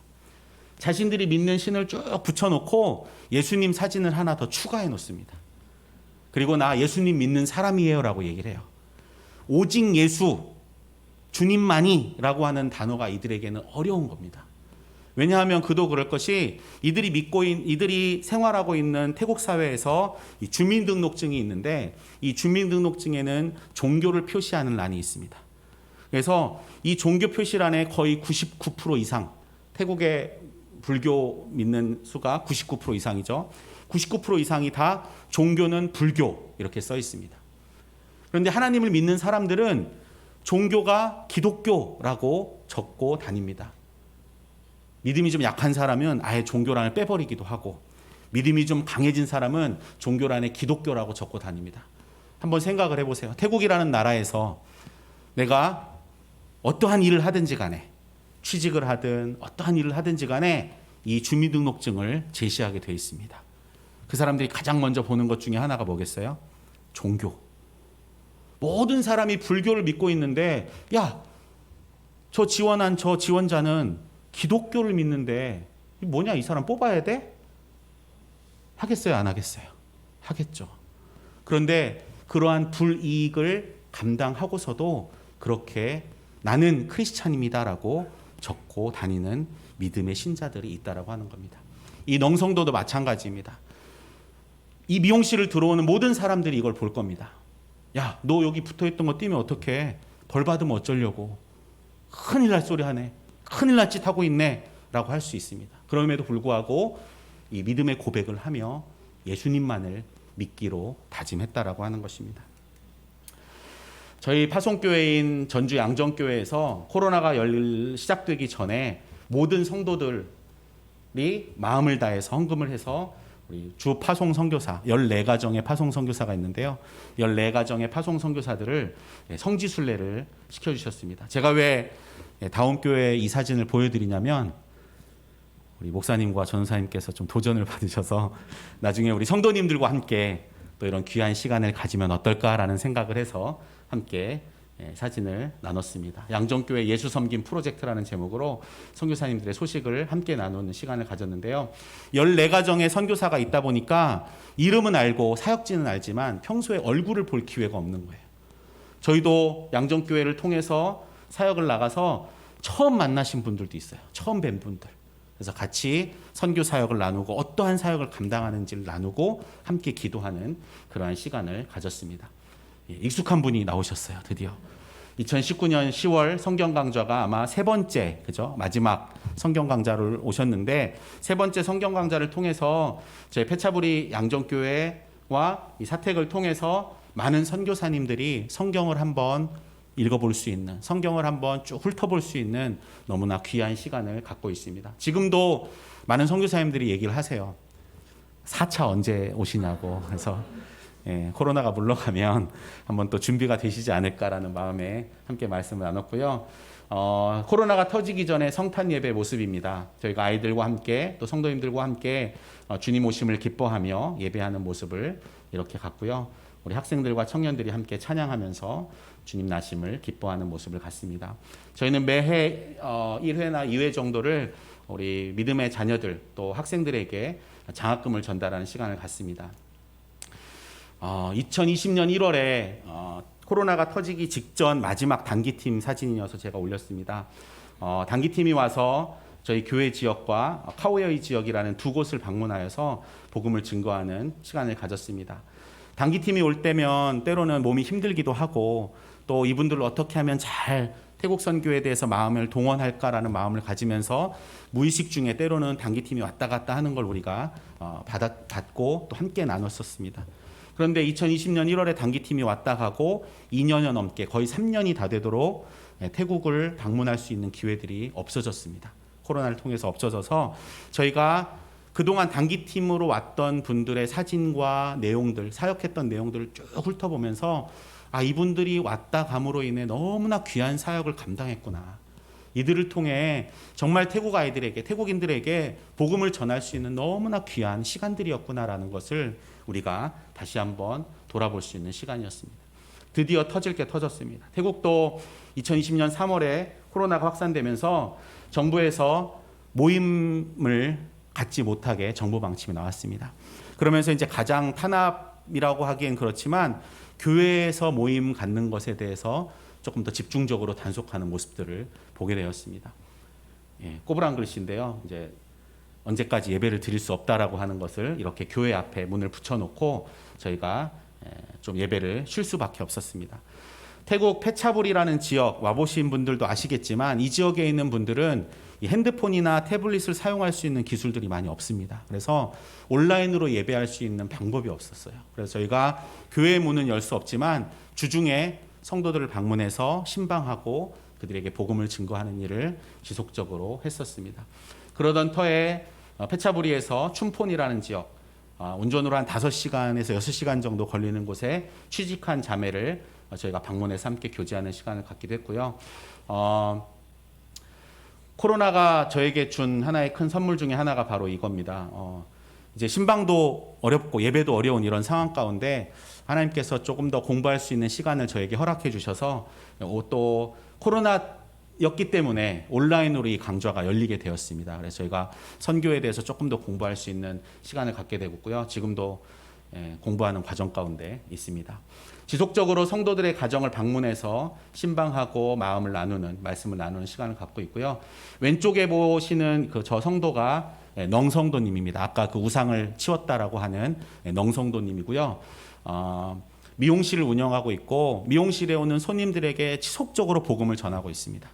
자신들이 믿는 신을 쭉 붙여놓고 예수님 사진을 하나 더 추가해 놓습니다. 그리고 나 예수님 믿는 사람이에요 라고 얘기를 해요. 오직 예수, 주님만이 라고 하는 단어가 이들에게는 어려운 겁니다. 왜냐하면 그도 그럴 것이 이들이 생활하고 있는 태국 사회에서 이 주민등록증이 있는데 이 주민등록증에는 종교를 표시하는 란이 있습니다. 그래서 이 종교 표시란에 거의 99% 이상 태국의 불교 믿는 수가 99% 이상이죠. 99% 이상이 다 종교는 불교 이렇게 써 있습니다. 그런데 하나님을 믿는 사람들은 종교가 기독교라고 적고 다닙니다. 믿음이 좀 약한 사람은 아예 종교란을 빼버리기도 하고 믿음이 좀 강해진 사람은 종교란에 기독교라고 적고 다닙니다. 한번 생각을 해보세요. 태국이라는 나라에서 내가 어떠한 일을 하든지 간에 취직을 하든 어떠한 일을 하든지 간에 이 주민등록증을 제시하게 되어 있습니다. 그 사람들이 가장 먼저 보는 것 중에 하나가 뭐겠어요? 종교. 모든 사람이 불교를 믿고 있는데 야, 저 지원자는 기독교를 믿는데 뭐냐 이 사람 뽑아야 돼? 하겠어요? 안 하겠어요? 하겠죠. 그런데 그러한 불이익을 감당하고서도 그렇게 나는 크리스찬입니다라고 적고 다니는 믿음의 신자들이 있다라고 하는 겁니다. 이 농성도도 마찬가지입니다. 이 미용실을 들어오는 모든 사람들이 이걸 볼 겁니다. 야, 너 여기 붙어있던 거 뛰면 어떡해? 벌 받으면 어쩌려고? 큰일 날 소리 하네. 큰일 날 짓 하고 있네. 라고 할 수 있습니다. 그럼에도 불구하고 이 믿음의 고백을 하며 예수님만을 믿기로 다짐했다라고 하는 것입니다. 저희 파송교회인 전주 양정교회에서 코로나가 시작되기 전에 모든 성도들이 마음을 다해서 헌금을 해서 우리 주 파송 선교사 14가정의 파송 선교사가 있는데요. 14가정의 파송 선교사들을 성지순례를 시켜주셨습니다. 제가 왜 다음교회 이 사진을 보여드리냐면 우리 목사님과 전사님께서 좀 도전을 받으셔서 나중에 우리 성도님들과 함께 또 이런 귀한 시간을 가지면 어떨까라는 생각을 해서 함께 사진을 나눴습니다. 양정교회 예수 섬김 프로젝트라는 제목으로 선교사님들의 소식을 함께 나누는 시간을 가졌는데요. 14가정의 선교사가 있다 보니까 이름은 알고 사역지는 알지만 평소에 얼굴을 볼 기회가 없는 거예요. 저희도 양정교회를 통해서 사역을 나가서 처음 만나신 분들도 있어요. 처음 뵌 분들. 그래서 같이 선교 사역을 나누고 어떠한 사역을 감당하는지를 나누고 함께 기도하는 그러한 시간을 가졌습니다. 익숙한 분이 나오셨어요. 드디어 2019년 10월 성경 강좌가 아마 세 번째, 그죠? 마지막 성경 강좌를 오셨는데 세 번째 성경 강좌를 통해서 저희 페차부리 양정교회와 이 사택을 통해서 많은 선교사님들이 성경을 한번 읽어볼 수 있는, 성경을 한번 쭉 훑어볼 수 있는 너무나 귀한 시간을 갖고 있습니다. 지금도 많은 선교사님들이 얘기를 하세요. 4차 언제 오시냐고. 그래서 코로나가 물러가면 한번 또 준비가 되시지 않을까라는 마음에 함께 말씀을 나눴고요. 코로나가 터지기 전에 성탄 예배 모습입니다. 저희가 아이들과 함께 또 성도님들과 함께 주님 오심을 기뻐하며 예배하는 모습을 이렇게 갖고요. 우리 학생들과 청년들이 함께 찬양하면서 주님 나심을 기뻐하는 모습을 갖습니다. 저희는 매해 1회나 2회 정도를 우리 믿음의 자녀들 또 학생들에게 장학금을 전달하는 시간을 갖습니다. 2020년 1월에 코로나가 터지기 직전 마지막 단기팀 사진이어서 제가 올렸습니다. 단기팀이 와서 저희 교회 지역과 카오여이 지역이라는 두 곳을 방문하여서 복음을 증거하는 시간을 가졌습니다. 단기팀이 올 때면 때로는 몸이 힘들기도 하고 또 이분들을 어떻게 하면 잘 태국 선교에 대해서 마음을 동원할까라는 마음을 가지면서 무의식 중에 때로는 단기팀이 왔다 갔다 하는 걸 우리가 받고 또 함께 나눴었습니다. 그런데 2020년 1월에 단기팀이 왔다 가고 2년여 넘게 거의 3년이 다 되도록 태국을 방문할 수 있는 기회들이 없어졌습니다. 코로나를 통해서 없어져서 저희가 그동안 단기팀으로 왔던 분들의 사진과 내용들, 사역했던 내용들을 쭉 훑어보면서 이분들이 왔다 감으로 인해 너무나 귀한 사역을 감당했구나. 이들을 통해 정말 태국 아이들에게, 태국인들에게 복음을 전할 수 있는 너무나 귀한 시간들이었구나라는 것을 우리가 다시 한번 돌아볼 수 있는 시간이었습니다. 드디어 터질 게 터졌습니다. 태국도 2020년 3월에 코로나가 확산되면서 정부에서 모임을 갖지 못하게 정부 방침이 나왔습니다. 그러면서 이제 가장 탄압이라고 하기엔 그렇지만 교회에서 모임 갖는 것에 대해서 조금 더 집중적으로 단속하는 모습들을 보게 되었습니다. 꼬부랑 글씨인데요. 이제 언제까지 예배를 드릴 수 없다라고 하는 것을 이렇게 교회 앞에 문을 붙여놓고 저희가 좀 예배를 쉴 수밖에 없었습니다. 태국 페차불이라는 지역 와보신 분들도 아시겠지만 이 지역에 있는 분들은 이 핸드폰이나 태블릿을 사용할 수 있는 기술들이 많이 없습니다. 그래서 온라인으로 예배할 수 있는 방법이 없었어요. 그래서 저희가 교회 문은 열 수 없지만 주중에 성도들을 방문해서 신방하고 그들에게 복음을 증거하는 일을 지속적으로 했었습니다. 그러던 터에 페차부리에서 춘폰이라는 지역, 운전으로 한 5시간에서 6시간 정도 걸리는 곳에 취직한 자매를 저희가 방문해서 함께 교제하는 시간을 갖기도 했고요. 코로나가 저에게 준 하나의 큰 선물 중에 하나가 바로 이겁니다. 이제 신방도 어렵고 예배도 어려운 이런 상황 가운데 하나님께서 조금 더 공부할 수 있는 시간을 저에게 허락해 주셔서 또 코로나였기 때문에 온라인으로 이 강좌가 열리게 되었습니다. 그래서 저희가 선교에 대해서 조금 더 공부할 수 있는 시간을 갖게 되었고요. 지금도 공부하는 과정 가운데 있습니다. 지속적으로 성도들의 가정을 방문해서 신방하고 마음을 나누는, 말씀을 나누는 시간을 갖고 있고요. 왼쪽에 보시는 그 저 성도가 넝성도님입니다. 아까 그 우상을 치웠다라고 하는 넝성도님이고요. 미용실을 운영하고 있고 미용실에 오는 손님들에게 지속적으로 복음을 전하고 있습니다.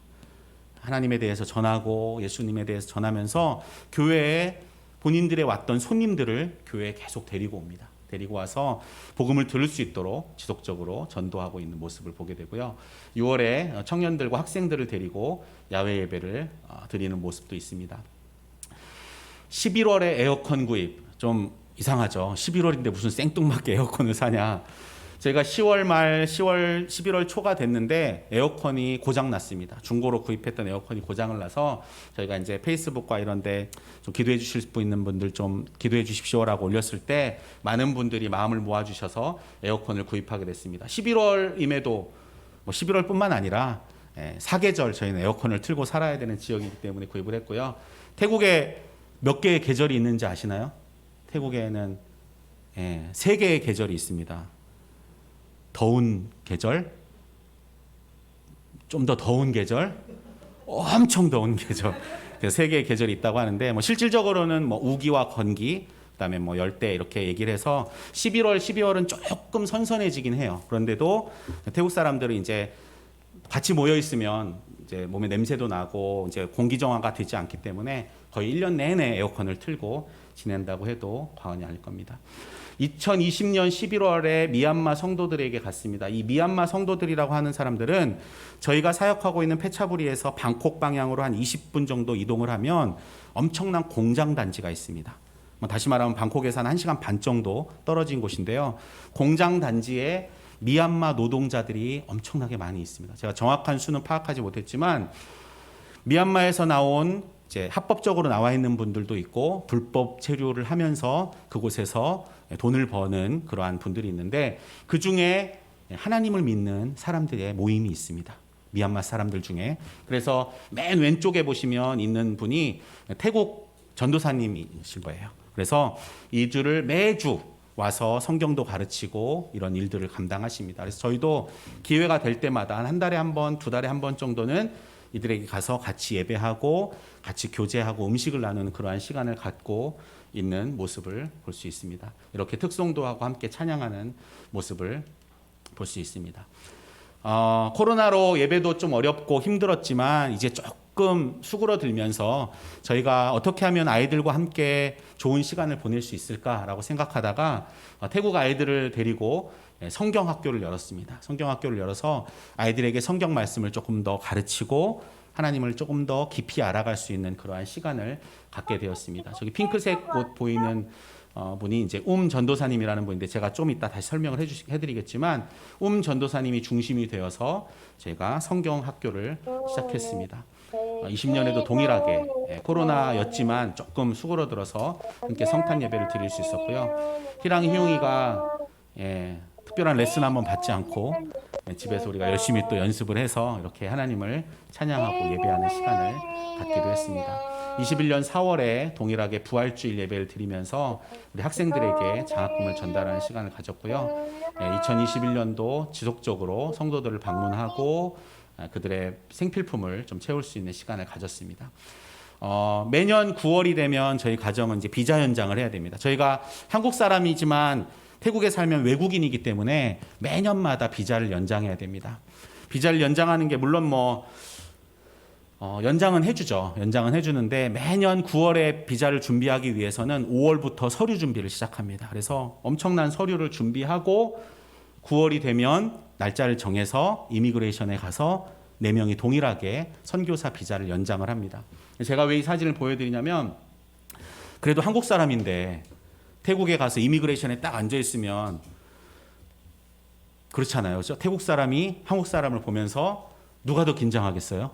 하나님에 대해서 전하고 예수님에 대해서 전하면서 교회에 본인들의 왔던 손님들을 교회에 계속 데리고 옵니다. 데리고 와서 복음을 들을 수 있도록 지속적으로 전도하고 있는 모습을 보게 되고요. 6월에 청년들과 학생들을 데리고 야외 예배를 드리는 모습도 있습니다. 11월에 에어컨 구입, 좀 이상하죠. 11월인데 무슨 생뚱맞게 에어컨을 사냐. 저희가 10월 말, 11월 초가 됐는데 에어컨이 고장 났습니다. 중고로 구입했던 에어컨이 고장을 나서 저희가 이제 페이스북과 이런데 좀 기도해 주실 수 있는 분들 좀 기도해 주십시오라고 올렸을 때 많은 분들이 마음을 모아주셔서 에어컨을 구입하게 됐습니다. 11월임에도 뭐 11월뿐만 아니라 사계절 저희는 에어컨을 틀고 살아야 되는 지역이기 때문에 구입을 했고요. 태국에 몇 개의 계절이 있는지 아시나요? 태국에는 3개의 계절이 있습니다. 더운 계절, 좀 더 더운 계절, 엄청 더운 계절. 3개의 계절이 있다고 하는데 뭐 실질적으로는 뭐 우기와 건기, 그다음에 뭐 열대 이렇게 얘기를 해서 11월, 12월은 조금 선선해지긴 해요. 그런데도 태국 사람들은 이제 같이 모여 있으면 이제 몸에 냄새도 나고 이제 공기 정화가 되지 않기 때문에 거의 1년 내내 에어컨을 틀고 지낸다고 해도 과언이 아닐 겁니다. 2020년 11월에 미얀마 성도들에게 갔습니다. 이 미얀마 성도들이라고 하는 사람들은 저희가 사역하고 있는 페차부리에서 방콕 방향으로 한 20분 정도 이동을 하면 엄청난 공장 단지가 있습니다. 다시 말하면 방콕에서 한 1시간 반 정도 떨어진 곳인데요. 공장 단지에 미얀마 노동자들이 엄청나게 많이 있습니다. 제가 정확한 수는 파악하지 못했지만 미얀마에서 나온 이제 합법적으로 나와 있는 분들도 있고 불법 체류를 하면서 그곳에서 돈을 버는 그러한 분들이 있는데 그 중에 하나님을 믿는 사람들의 모임이 있습니다. 미얀마 사람들 중에. 그래서 맨 왼쪽에 보시면 있는 분이 태국 전도사님이실 거예요. 그래서 이들을 매주 와서 성경도 가르치고 이런 일들을 감당하십니다. 그래서 저희도 기회가 될 때마다 한 달에 한 번, 2달에 한 번 정도는 이들에게 가서 같이 예배하고 같이 교제하고 음식을 나누는 그러한 시간을 갖고 있는 모습을 볼 수 있습니다. 이렇게 특송도하고 함께 찬양하는 모습을 볼 수 있습니다. 코로나로 예배도 좀 어렵고 힘들었지만 이제 조금 수그러들면서 저희가 어떻게 하면 아이들과 함께 좋은 시간을 보낼 수 있을까라고 생각하다가 태국 아이들을 데리고 성경학교를 열었습니다. 성경학교를 열어서 아이들에게 성경 말씀을 조금 더 가르치고 하나님을 조금 더 깊이 알아갈 수 있는 그러한 시간을 갖게 되었습니다. 저기 핑크색 옷 보이는 분이 이제 전도사님이라는 분인데 제가 좀 이따 다시 설명을 해드리겠지만 전도사님이 중심이 되어서 제가 성경학교를 시작했습니다. 20년에도 동일하게 코로나였지만 조금 수그러들어서 함께 성탄 예배를 드릴 수 있었고요. 희랑 희용이가 특별한 레슨 한번 받지 않고 집에서 우리가 열심히 또 연습을 해서 이렇게 하나님을 찬양하고 예배하는 시간을 갖기도 했습니다. 21년 4월에 동일하게 부활주일 예배를 드리면서 우리 학생들에게 장학금을 전달하는 시간을 가졌고요. 2021년도 지속적으로 성도들을 방문하고 그들의 생필품을 좀 채울 수 있는 시간을 가졌습니다. 매년 9월이 되면 저희 가정은 이제 비자 연장을 해야 됩니다. 저희가 한국 사람이지만 태국에 살면 외국인이기 때문에 매년마다 비자를 연장해야 됩니다. 비자를 연장하는 게 물론 연장은 해주죠. 연장은 해주는데 매년 9월에 비자를 준비하기 위해서는 5월부터 서류 준비를 시작합니다. 그래서 엄청난 서류를 준비하고 9월이 되면 날짜를 정해서 이미그레이션에 가서 4명이 동일하게 선교사 비자를 연장을 합니다. 제가 왜 이 사진을 보여드리냐면 그래도 한국 사람인데 태국에 가서 이미그레이션에 딱 앉아있으면 그렇잖아요. 그렇죠? 태국 사람이 한국 사람을 보면서 누가 더 긴장하겠어요?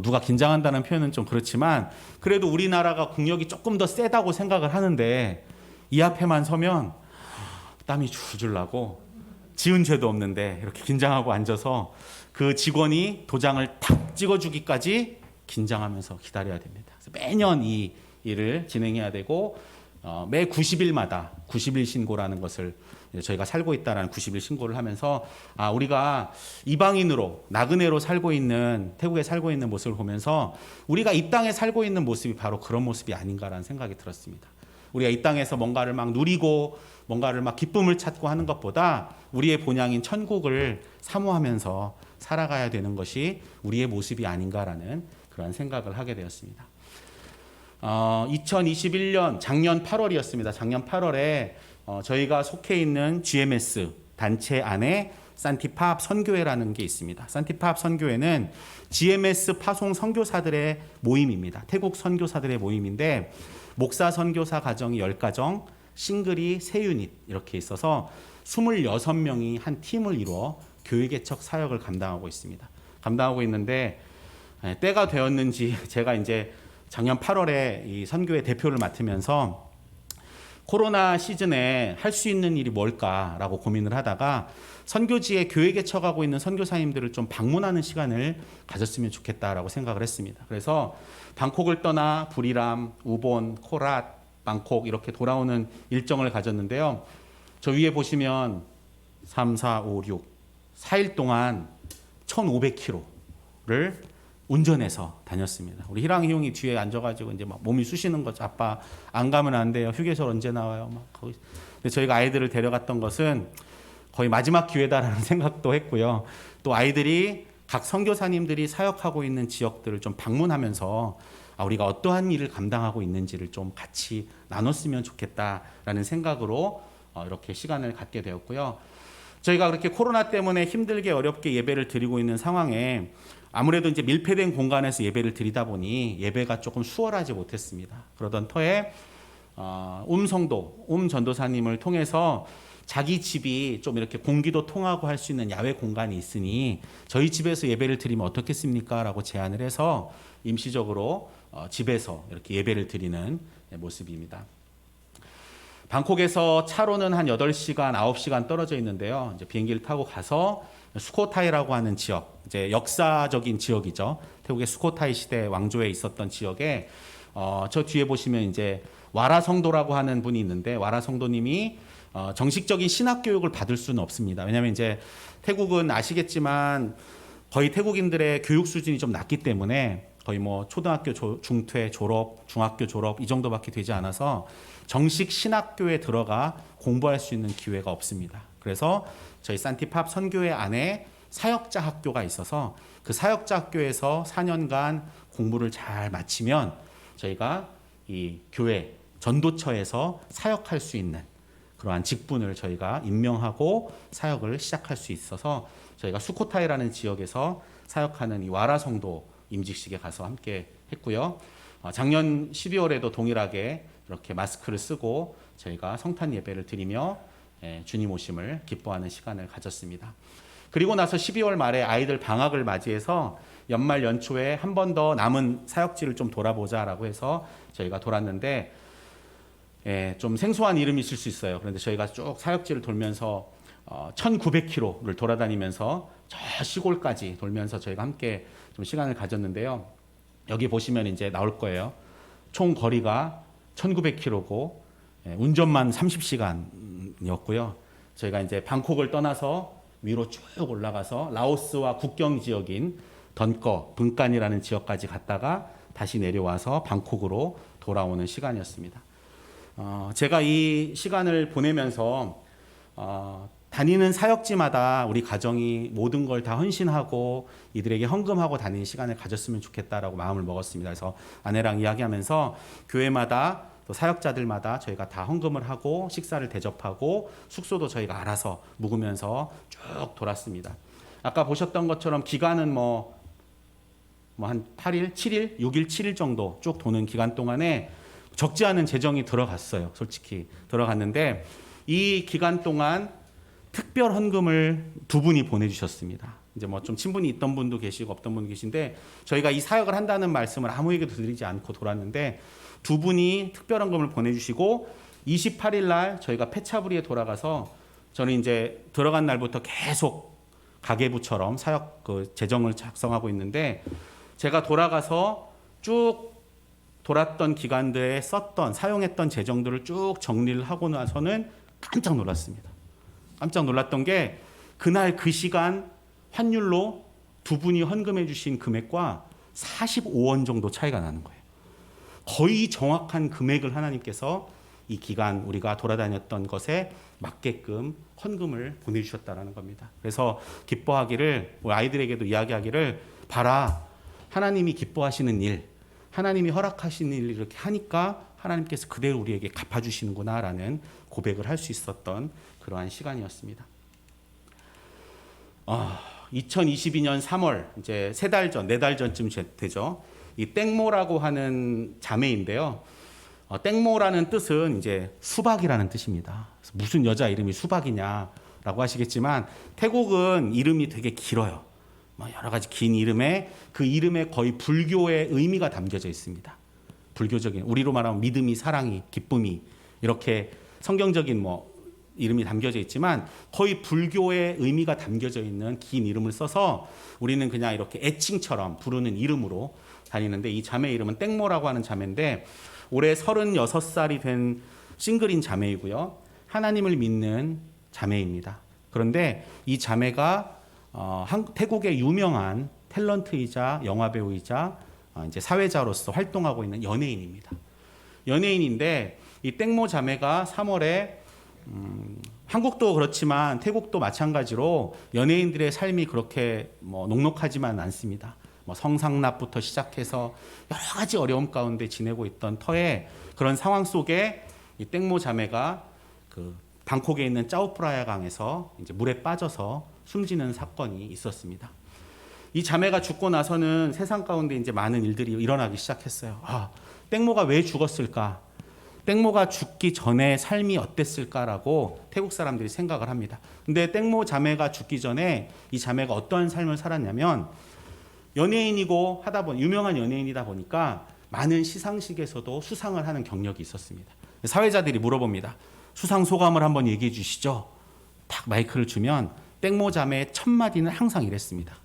누가 긴장한다는 표현은 좀 그렇지만 그래도 우리나라가 국력이 조금 더 세다고 생각을 하는데 이 앞에만 서면 땀이 줄줄 나고 지은 죄도 없는데 이렇게 긴장하고 앉아서 그 직원이 도장을 탁 찍어주기까지 긴장하면서 기다려야 됩니다. 그래서 매년 이 일을 진행해야 되고 매 90일마다 90일 신고라는 것을 저희가 살고 있다라는 90일 신고를 하면서 우리가 이방인으로 나그네로 살고 있는 태국에 살고 있는 모습을 보면서 우리가 이 땅에 살고 있는 모습이 바로 그런 모습이 아닌가라는 생각이 들었습니다. 우리가 이 땅에서 뭔가를 막 누리고 뭔가를 막 기쁨을 찾고 하는 것보다 우리의 본향인 천국을 사모하면서 살아가야 되는 것이 우리의 모습이 아닌가라는 그런 생각을 하게 되었습니다. 2021년 작년 8월이었습니다. 작년 8월에 저희가 속해 있는 GMS 단체 안에 산티팝 선교회라는 게 있습니다. 산티팝 선교회는 GMS 파송 선교사들의 모임입니다. 태국 선교사들의 모임인데 목사 선교사 가정이 10가정, 싱글이 3유닛 이렇게 있어서 26명이 한 팀을 이루어 교회 개척 사역을 감당하고 있습니다. 감당하고 있는데 때가 되었는지 제가 이제 작년 8월에 이 선교회 대표를 맡으면서 코로나 시즌에 할 수 있는 일이 뭘까라고 고민을 하다가 선교지에 교회 개척하고 있는 선교사님들을 좀 방문하는 시간을 가졌으면 좋겠다라고 생각을 했습니다. 그래서 방콕을 떠나 부리람, 우본, 코랏, 방콕 이렇게 돌아오는 일정을 가졌는데요. 저 위에 보시면 3, 4, 5, 6, 4일 동안 1,500km를 운전해서 다녔습니다. 우리 희랑이 형이 뒤에 앉아가지고 이제 막 몸이 쑤시는 거죠. 아빠 안 가면 안 돼요. 휴게소 언제 나와요? 막 거기. 근데 저희가 아이들을 데려갔던 것은 거의 마지막 기회다라는 생각도 했고요. 또 아이들이 각 선교사님들이 사역하고 있는 지역들을 좀 방문하면서 우리가 어떠한 일을 감당하고 있는지를 좀 같이 나눴으면 좋겠다라는 생각으로 이렇게 시간을 갖게 되었고요. 저희가 그렇게 코로나 때문에 힘들게 어렵게 예배를 드리고 있는 상황에 아무래도 이제 밀폐된 공간에서 예배를 드리다 보니 예배가 조금 수월하지 못했습니다. 그러던 터에 전도사님을 통해서 자기 집이 좀 이렇게 공기도 통하고 할 수 있는 야외 공간이 있으니 저희 집에서 예배를 드리면 어떻겠습니까? 라고 제안을 해서 임시적으로 집에서 이렇게 예배를 드리는 모습입니다. 방콕에서 차로는 한 8시간, 9시간 떨어져 있는데요. 이제 비행기를 타고 가서 수코타이라고 하는 지역, 이제 역사적인 지역이죠. 태국의 수코타이 시대 왕조에 있었던 지역에 저 뒤에 보시면 이제 와라 성도라고 하는 분이 있는데 와라 성도님이 정식적인 신학 교육을 받을 수는 없습니다. 왜냐하면 이제 태국은 아시겠지만 거의 태국인들의 교육 수준이 좀 낮기 때문에 거의 뭐 초등학교 중퇴 졸업, 중학교 졸업 이 정도밖에 되지 않아서 정식 신학교에 들어가 공부할 수 있는 기회가 없습니다. 그래서 저희 산티팝 선교회 안에 사역자 학교가 있어서 그 사역자 학교에서 4년간 공부를 잘 마치면 저희가 이 교회 전도처에서 사역할 수 있는 그러한 직분을 저희가 임명하고 사역을 시작할 수 있어서 저희가 수코타이라는 지역에서 사역하는 이 와라 성도 임직식에 가서 함께 했고요. 작년 12월에도 동일하게 이렇게 마스크를 쓰고 저희가 성탄 예배를 드리며 주님 오심을 기뻐하는 시간을 가졌습니다. 그리고 나서 12월 말에 아이들 방학을 맞이해서 연말 연초에 한 번 더 남은 사역지를 좀 돌아보자라고 해서 저희가 돌았는데 좀 생소한 이름이 있을 수 있어요. 그런데 저희가 쭉 사역지를 돌면서 1900km를 돌아다니면서 저 시골까지 돌면서 저희가 함께 좀 시간을 가졌는데요. 여기 보시면 이제 나올 거예요. 총 거리가 1900km고 운전만 30시간이었고요. 저희가 이제 방콕을 떠나서 위로 쭉 올라가서 라오스와 국경 지역인 던꺼, 분간이라는 지역까지 갔다가 다시 내려와서 방콕으로 돌아오는 시간이었습니다. 제가 이 시간을 보내면서 다니는 사역지마다 우리 가정이 모든 걸 다 헌신하고 이들에게 헌금하고 다니는 시간을 가졌으면 좋겠다라고 마음을 먹었습니다. 그래서 아내랑 이야기하면서 교회마다 또 사역자들마다 저희가 다 헌금을 하고 식사를 대접하고 숙소도 저희가 알아서 묵으면서 쭉 돌았습니다. 아까 보셨던 것처럼 기간은 뭐 한 8일, 7일, 6일, 7일 정도 쭉 도는 기간 동안에 적지 않은 재정이 들어갔어요. 솔직히 들어갔는데 이 기간 동안 특별 헌금을 2분이 보내주셨습니다. 이제 뭐 좀 친분이 있던 분도 계시고 없던 분도 계신데 저희가 이 사역을 한다는 말씀을 아무에게도 드리지 않고 돌았는데 2분이 특별 헌금을 보내주시고 28일 날 저희가 페차부리에 돌아가서 저는 이제 들어간 날부터 계속 가계부처럼 사역 그 재정을 작성하고 있는데 제가 돌아가서 쭉 돌았던 기간들에 썼던 사용했던 재정들을 쭉 정리를 하고 나서는 깜짝 놀랐습니다. 깜짝 놀랐던 게 그날 그 시간 환율로 두 분이 헌금해 주신 금액과 45원 정도 차이가 나는 거예요. 거의 정확한 금액을 하나님께서 이 기간 우리가 돌아다녔던 것에 맞게끔 헌금을 보내주셨다는 겁니다. 그래서 기뻐하기를, 우리 아이들에게도 이야기하기를, 봐라, 하나님이 기뻐하시는 일, 하나님이 허락하시는 일 이렇게 하니까 하나님께서 그대로 우리에게 갚아주시는구나라는 고백을 할 수 있었던 그러한 시간이었습니다. 2022년 3월, 이제 3달 전, 4달 전쯤 되죠. 이 땡모라고 하는 자매인데요. 땡모라는 뜻은 이제 수박이라는 뜻입니다. 무슨 여자 이름이 수박이냐라고 하시겠지만, 태국은 이름이 되게 길어요. 여러 가지 긴 이름에, 그 이름에 거의 불교의 의미가 담겨져 있습니다. 불교적인, 우리로 말하면 믿음이, 사랑이, 기쁨이, 이렇게 성경적인 이름이 담겨져 있지만 거의 불교의 의미가 담겨져 있는 긴 이름을 써서 우리는 그냥 이렇게 애칭처럼 부르는 이름으로 다니는데, 이 자매 이름은 땡모라고 하는 자매인데 올해 36살이 된 싱글인 자매이고요. 하나님을 믿는 자매입니다. 그런데 이 자매가 태국의 유명한 탤런트이자 영화배우이자 이제 사회자로서 활동하고 있는 연예인입니다. 연예인인데 이 땡모 자매가 3월에 한국도 그렇지만 태국도 마찬가지로 연예인들의 삶이 그렇게 녹록하지만 않습니다. 성상납부터 시작해서 여러 가지 어려움 가운데 지내고 있던 터에, 그런 상황 속에 이 땡모 자매가 그 방콕에 있는 짜오프라야 강에서 이제 물에 빠져서 숨지는 사건이 있었습니다. 이 자매가 죽고 나서는 세상 가운데 이제 많은 일들이 일어나기 시작했어요. 땡모가 왜 죽었을까? 땡모가 죽기 전에 삶이 어땠을까라고 태국 사람들이 생각을 합니다. 근데 땡모 자매가 죽기 전에 이 자매가 어떠한 삶을 살았냐면, 연예인이고 하다 보니, 유명한 연예인이다 보니까 많은 시상식에서도 수상을 하는 경력이 있었습니다. 사회자들이 물어봅니다. 수상 소감을 한번 얘기해 주시죠. 딱 마이크를 주면 땡모 자매의 첫 마디는 항상 이랬습니다.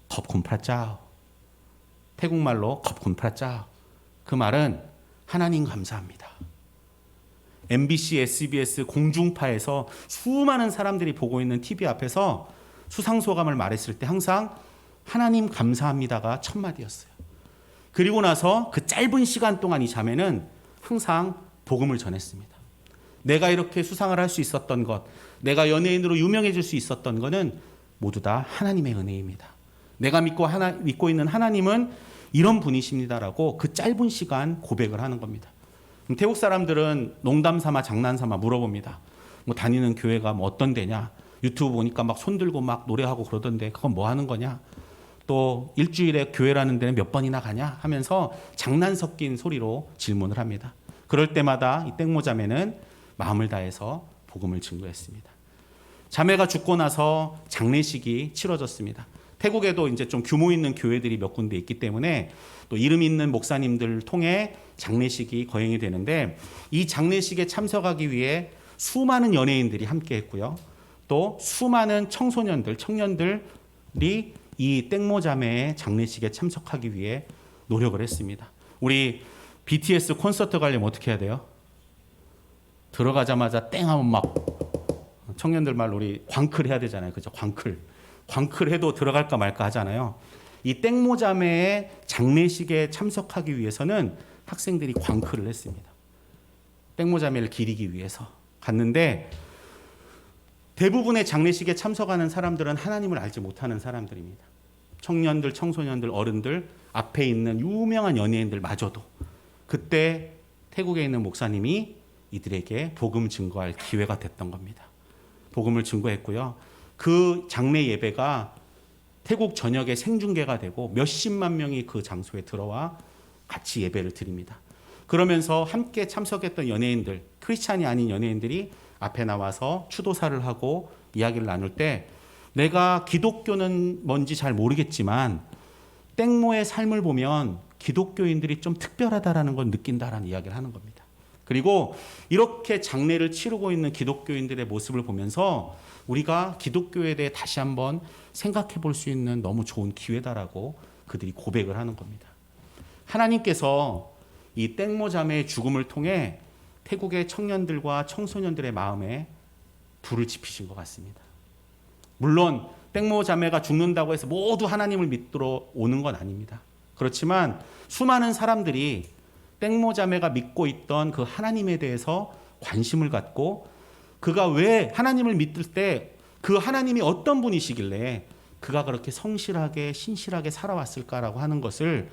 컵군프라짜오. 태국말로 컵군프라짜오. 그 말은 하나님 감사합니다. MBC, SBS 공중파에서 수많은 사람들이 보고 있는 TV 앞에서 수상 소감을 말했을 때 항상 하나님 감사합니다가 첫 마디였어요. 그리고 나서 그 짧은 시간 동안 이 자매는 항상 복음을 전했습니다. 내가 이렇게 수상을 할 수 있었던 것, 내가 연예인으로 유명해질 수 있었던 것은 모두 다 하나님의 은혜입니다. 내가 믿고 있는 하나님은 이런 분이십니다라고 그 짧은 시간 고백을 하는 겁니다. 태국 사람들은 농담 삼아 장난 삼아 물어봅니다. 다니는 교회가 어떤 데냐? 유튜브 보니까 막 손들고 막 노래하고 그러던데 그건 뭐 하는 거냐? 또 일주일에 교회라는 데는 몇 번이나 가냐? 하면서 장난 섞인 소리로 질문을 합니다. 그럴 때마다 이 땡모 자매는 마음을 다해서 복음을 증거했습니다. 자매가 죽고 나서 장례식이 치러졌습니다. 태국에도 이제 좀 규모 있는 교회들이 몇 군데 있기 때문에 또 이름 있는 목사님들을 통해 장례식이 거행이 되는데, 이 장례식에 참석하기 위해 수많은 연예인들이 함께 했고요. 또 수많은 청년들이 이 땡모 자매의 장례식에 참석하기 위해 노력을 했습니다. 우리 BTS 콘서트 가려면 어떻게 해야 돼요? 들어가자마자 땡 하면 막 청년들 말로 우리 광클 해야 되잖아요. 그죠? 광클 해도 들어갈까 말까 하잖아요. 이 땡모 자매의 장례식에 참석하기 위해서는 학생들이 광클을 했습니다. 땡모 자매를 기리기 위해서 갔는데, 대부분의 장례식에 참석하는 사람들은 하나님을 알지 못하는 사람들입니다. 청년들, 청소년들, 어른들, 앞에 있는 유명한 연예인들마저도. 그때 태국에 있는 목사님이 이들에게 복음 증거할 기회가 됐던 겁니다. 복음을 증거했고요. 그 장례 예배가 태국 전역에 생중계가 되고 몇십만 명이 그 장소에 들어와 같이 예배를 드립니다. 그러면서 함께 참석했던 연예인들, 크리스찬이 아닌 연예인들이 앞에 나와서 추도사를 하고 이야기를 나눌 때, 내가 기독교는 뭔지 잘 모르겠지만 땡모의 삶을 보면 기독교인들이 좀 특별하다라는 걸 느낀다라는 이야기를 하는 겁니다. 그리고 이렇게 장례를 치르고 있는 기독교인들의 모습을 보면서 우리가 기독교에 대해 다시 한번 생각해 볼 수 있는 너무 좋은 기회다라고 그들이 고백을 하는 겁니다. 하나님께서 이 땡모 자매의 죽음을 통해 태국의 청년들과 청소년들의 마음에 불을 지피신 것 같습니다. 물론 땡모 자매가 죽는다고 해서 모두 하나님을 믿도록 오는 건 아닙니다. 그렇지만 수많은 사람들이 땡모 자매가 믿고 있던 그 하나님에 대해서 관심을 갖고 그가 왜 하나님을 믿을 때 그 하나님이 어떤 분이시길래 그가 그렇게 성실하게 신실하게 살아왔을까라고 하는 것을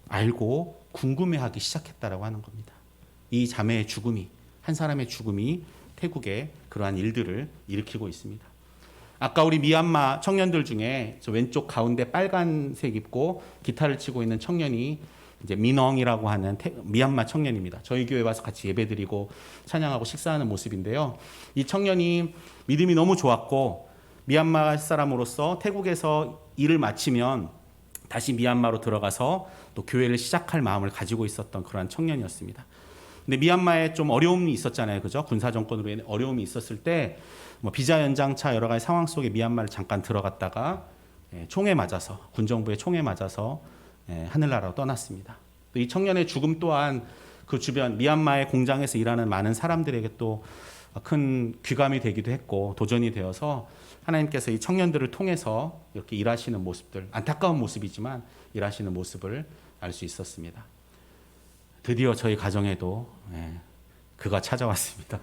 알고 궁금해하기 시작했다라고 하는 겁니다. 이 자매의 죽음이, 한 사람의 죽음이 태국에 그러한 일들을 일으키고 있습니다. 아까 우리 미얀마 청년들 중에 저 왼쪽 가운데 빨간색 입고 기타를 치고 있는 청년이 이제 민엉이라고 하는 미얀마 청년입니다. 저희 교회 와서 같이 예배드리고 찬양하고 식사하는 모습인데요. 이 청년이 믿음이 너무 좋았고 미얀마 사람으로서 태국에서 일을 마치면 다시 미얀마로 들어가서 또 교회를 시작할 마음을 가지고 있었던 그러한 청년이었습니다. 근데 미얀마에 좀 어려움이 있었잖아요, 그죠? 군사 정권으로 인해 어려움이 있었을 때 뭐 비자 연장차 여러 가지 상황 속에 미얀마를 잠깐 들어갔다가 총에 맞아서 군정부의 총에 맞아서 하늘나라로 떠났습니다. 또 이 청년의 죽음 또한 그 주변 미얀마의 공장에서 일하는 많은 사람들에게 또 큰 귀감이 되기도 했고 도전이 되어서 하나님께서 이 청년들을 통해서 이렇게 일하시는 모습들, 안타까운 모습이지만 일하시는 모습을 알 수 있었습니다. 드디어 저희 가정에도 그가 찾아왔습니다.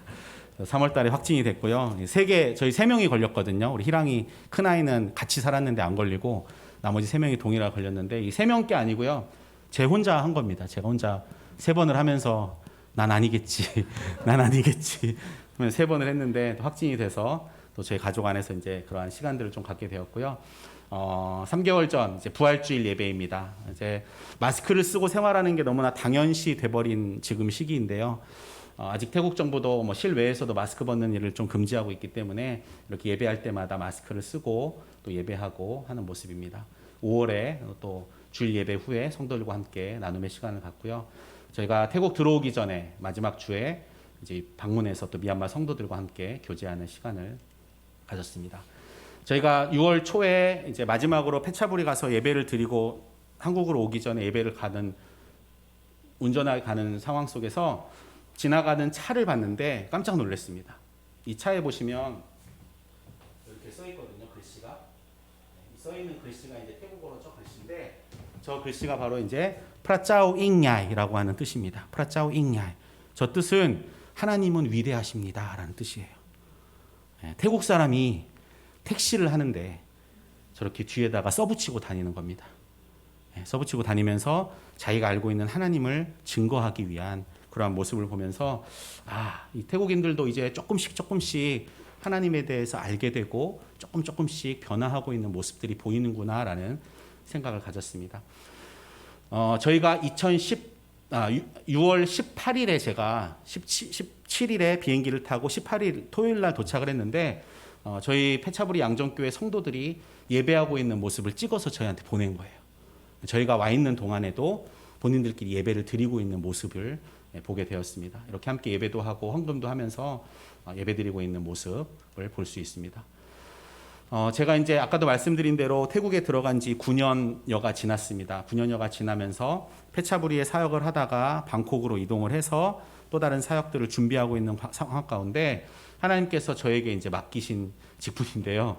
3월 달에 확진이 됐고요. 저희 3명이 걸렸거든요. 우리 희랑이 큰아이는 같이 살았는데 안 걸리고 나머지 3명이 동일하게 걸렸는데 이 3명 게 아니고요. 제 혼자 한 겁니다. 제가 혼자 3번을 하면서 난 아니겠지. 난 아니겠지. 하면 3번을 했는데 확진이 돼서 또 저희 가족 안에서 이제 그러한 시간들을 좀 갖게 되었고요. 3개월 전 이제 부활주일 예배입니다. 이제 마스크를 쓰고 생활하는 게 너무나 당연시 돼버린 지금 시기인데요. 아직 태국 정부도 뭐 실외에서도 마스크 벗는 일을 좀 금지하고 있기 때문에 이렇게 예배할 때마다 마스크를 쓰고 또 예배하고 하는 모습입니다. 5월에 또 주일 예배 후에 성도들과 함께 나눔의 시간을 갖고요. 저희가 태국 들어오기 전에 마지막 주에 이제 방문해서 또 미얀마 성도들과 함께 교제하는 시간을 가졌습니다. 저희가 6월 초에 이제 마지막으로 페차부리 가서 예배를 드리고 한국으로 오기 전에 예배를 운전하게 가는 상황 속에서 지나가는 차를 봤는데 깜짝 놀랐습니다. 이 차에 보시면 이렇게 써 있거든요, 글씨가. 써 있는 글씨가 이제 태국어로 저 글씨인데 저 글씨가 바로 이제 프라짜오 잉야이라고 하는 뜻입니다. 프라짜오 잉야이. 저 뜻은 하나님은 위대하십니다라는 뜻이에요. 태국 사람이 택시를 하는데 저렇게 뒤에다가 써붙이고 다니는 겁니다. 써붙이고 다니면서 자기가 알고 있는 하나님을 증거하기 위한 그러한 모습을 보면서 이 태국인들도 이제 조금씩 하나님에 대해서 알게 되고 조금씩 변화하고 있는 모습들이 보이는구나라는 생각을 가졌습니다. 저희가 6월 18일에 제가 17일에 비행기를 타고 18일 토요일 날 도착을 했는데 저희 페차부리 양정교회 성도들이 예배하고 있는 모습을 찍어서 저희한테 보낸 거예요. 저희가 와 있는 동안에도 본인들끼리 예배를 드리고 있는 모습을 보게 되었습니다. 이렇게 함께 예배도 하고 헌금도 하면서 예배드리고 있는 모습을 볼 수 있습니다. 제가 이제 아까도 말씀드린 대로 태국에 들어간 지 9년여가 지났습니다. 9년여가 지나면서 페차부리에 사역을 하다가 방콕으로 이동을 해서 또 다른 사역들을 준비하고 있는 상황 가운데 하나님께서 저에게 이제 맡기신 직분인데요.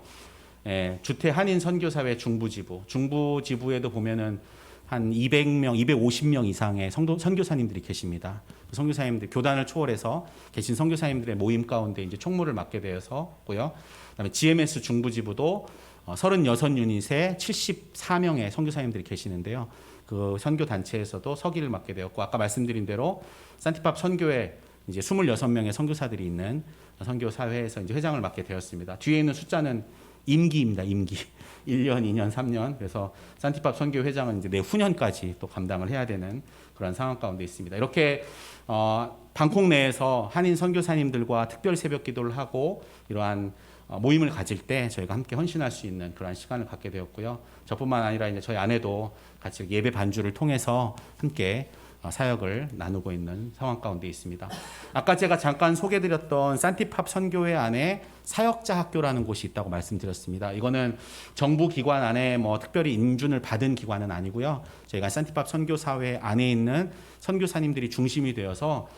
주태 한인 선교사회 중부지부에도 보면은 한 200명, 250명 이상의 선교사님들이 계십니다. 선교사님들 교단을 초월해서 계신 선교사님들의 모임 가운데 이제 총무를 맡게 되어서고요. 그다음에 GMS 중부지부도 36유닛에 74명의 선교사님들이 계시는데요. 그 선교 단체에서도 서기를 맡게 되었고 아까 말씀드린 대로 산티팝 선교회 이제 26명의 선교사들이 있는 선교사회에서 이제 회장을 맡게 되었습니다. 뒤에 있는 숫자는 임기입니다. 임기. 1년, 2년, 3년. 그래서 산티팝 선교 회장은 이제 내후년까지 또 감당을 해야 되는 그런 상황 가운데 있습니다. 이렇게 방콕 내에서 한인 선교사님들과 특별 새벽 기도를 하고 이러한 모임을 가질 때 저희가 함께 헌신할 수 있는 그러한 시간을 갖게 되었고요. 저뿐만 아니라 이제 저희 아내도 같이 예배 반주를 통해서 함께 사역을 나누고 있는 상황 가운데 있습니다. 아까 제가 잠깐 소개드렸던 산티팝 선교회 안에 사역자 학교라는 곳이 있다고 말씀드렸습니다. 이거는 정부 기관 안에 뭐 특별히 인준을 받은 기관은 아니고요. 저희가 산티팝 선교사회 안에 있는 선교사님들이 중심이 되어서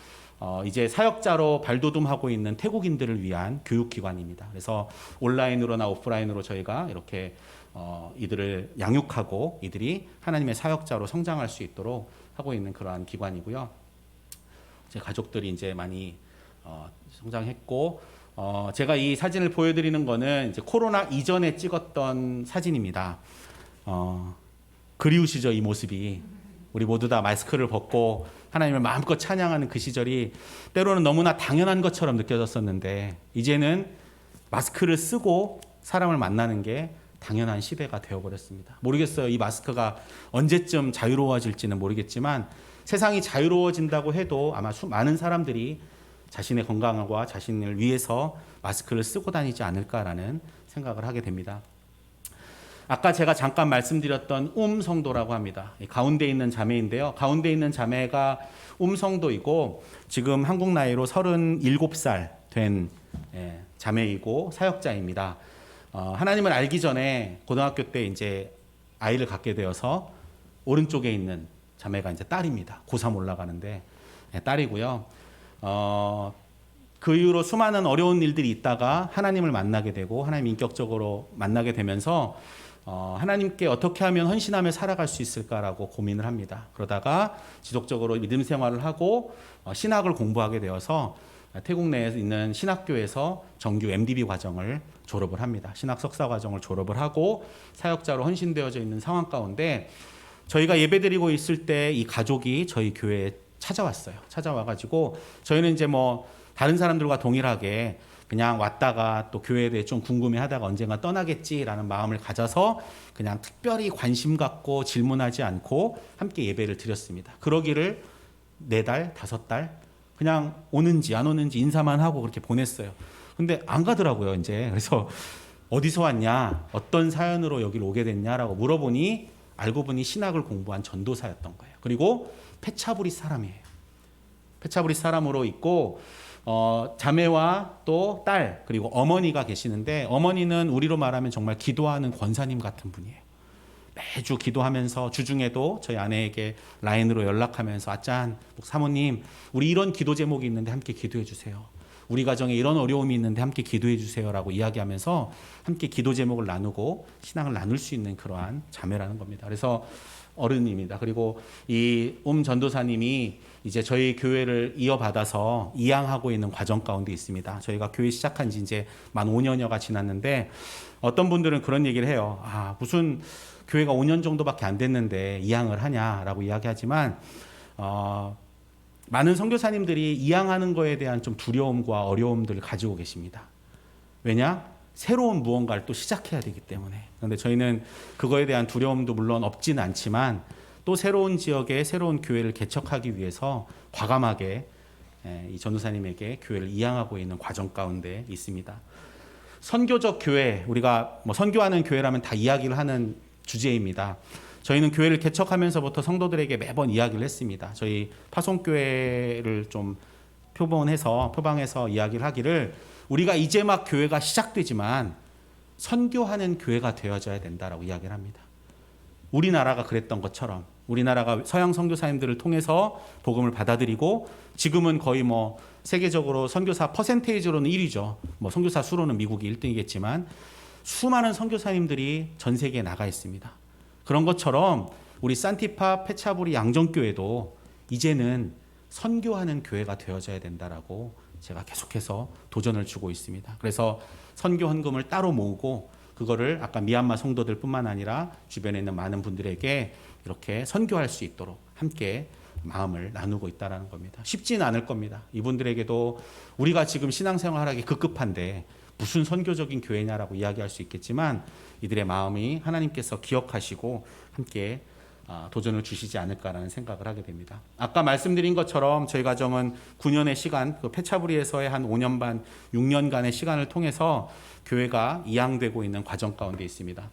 이제 사역자로 발돋움하고 있는 태국인들을 위한 교육기관입니다. 그래서 온라인으로나 오프라인으로 저희가 이렇게 이들을 양육하고 이들이 하나님의 사역자로 성장할 수 있도록 하고 있는 그러한 기관이고요. 제 가족들이 이제 많이 성장했고, 제가 이 사진을 보여드리는 거는 이제 코로나 이전에 찍었던 사진입니다. 그리우시죠, 이 모습이. 우리 모두 다 마스크를 벗고 하나님을 마음껏 찬양하는 그 시절이 때로는 너무나 당연한 것처럼 느껴졌었는데, 이제는 마스크를 쓰고 사람을 만나는 게 당연한 시대가 되어버렸습니다. 모르겠어요. 이 마스크가 언제쯤 자유로워질지는 모르겠지만, 세상이 자유로워진다고 해도 아마 많은 사람들이 자신의 건강과 자신을 위해서 마스크를 쓰고 다니지 않을까라는 생각을 하게 됩니다. 아까 제가 잠깐 말씀드렸던 성도라고 합니다. 가운데 있는 자매인데요. 가운데 있는 자매가 성도이고 지금 한국 나이로 37살 된 자매이고 사역자입니다. 하나님을 알기 전에 고등학교 때 이제 아이를 갖게 되어서 오른쪽에 있는 자매가 이제 딸입니다. 고3 올라가는데 딸이고요. 그 이후로 수많은 어려운 일들이 있다가 하나님을 만나게 되고 하나님 인격적으로 만나게 되면서 하나님께 어떻게 하면 헌신하며 살아갈 수 있을까라고 고민을 합니다. 그러다가 지속적으로 믿음 생활을 하고 신학을 공부하게 되어서 태국 내에 있는 신학교에서 정규 MDB 과정을 졸업을 합니다. 신학 석사 과정을 졸업을 하고 사역자로 헌신되어져 있는 상황 가운데 저희가 예배드리고 있을 때 이 가족이 저희 교회에 찾아왔어요. 찾아와가지고 저희는 이제 뭐 다른 사람들과 동일하게 그냥 왔다가 또 교회에 대해 좀 궁금해하다가 언젠가 떠나겠지라는 마음을 가져서 그냥 특별히 관심 갖고 질문하지 않고 함께 예배를 드렸습니다. 그러기를 4달, 5달 그냥 오는지 안 오는지 인사만 하고 그렇게 보냈어요. 근데 안 가더라고요, 이제. 그래서 어디서 왔냐, 어떤 사연으로 여기를 오게 됐냐라고 물어보니 알고 보니 신학을 공부한 전도사였던 거예요. 그리고 페차부리 사람이에요. 페차부리 사람으로 있고 자매와 또 딸 그리고 어머니가 계시는데, 어머니는 우리로 말하면 정말 기도하는 권사님 같은 분이에요. 매주 기도하면서 주중에도 저희 아내에게 라인으로 연락하면서 아짠 사모님 우리 이런 기도 제목이 있는데 함께 기도해 주세요. 우리 가정에 이런 어려움이 있는데 함께 기도해 주세요라고 이야기하면서 함께 기도 제목을 나누고 신앙을 나눌 수 있는 그러한 자매라는 겁니다. 그래서 어른입니다. 그리고 이 전도사님이 이제 저희 교회를 이어받아서 이양하고 있는 과정 가운데 있습니다. 저희가 교회 시작한 지 이제 만 5년여가 지났는데 어떤 분들은 그런 얘기를 해요. 무슨 교회가 5년 정도밖에 안 됐는데 이양을 하냐라고 이야기하지만 많은 선교사님들이 이양하는 거에 대한 좀 두려움과 어려움들을 가지고 계십니다. 왜냐? 새로운 무언가를 또 시작해야 되기 때문에. 그런데 저희는 그거에 대한 두려움도 물론 없지는 않지만 또 새로운 지역에 새로운 교회를 개척하기 위해서 과감하게 이 전도사님에게 교회를 이양하고 있는 과정 가운데 있습니다. 선교적 교회, 우리가 뭐 선교하는 교회라면 다 이야기를 하는 주제입니다. 저희는 교회를 개척하면서부터 성도들에게 매번 이야기를 했습니다. 저희 파송교회를 좀 표방해서 이야기를 하기를 우리가 이제 막 교회가 시작되지만 선교하는 교회가 되어져야 된다라고 이야기를 합니다. 우리나라가 그랬던 것처럼 우리나라가 서양 선교사님들을 통해서 복음을 받아들이고 지금은 거의 뭐 세계적으로 선교사 퍼센테이지로는 1위죠. 뭐 선교사 수로는 미국이 1등이겠지만 수많은 선교사님들이 전 세계에 나가 있습니다. 그런 것처럼 우리 산티파 페차부리 양정교회도 이제는 선교하는 교회가 되어져야 된다라고 제가 계속해서 도전을 주고 있습니다. 그래서 선교 헌금을 따로 모으고 그거를 아까 미얀마 성도들뿐만 아니라 주변에 있는 많은 분들에게 이렇게 선교할 수 있도록 함께 마음을 나누고 있다는 겁니다. 쉽지는 않을 겁니다. 이분들에게도 우리가 지금 신앙생활하기 급급한데 무슨 선교적인 교회냐라고 이야기할 수 있겠지만 이들의 마음이 하나님께서 기억하시고 함께 도전을 주시지 않을까라는 생각을 하게 됩니다. 아까 말씀드린 것처럼 저희 가정은 9년의 시간, 그 페차부리에서의 한 5년 반, 6년간의 시간을 통해서 교회가 이양되고 있는 과정 가운데 있습니다.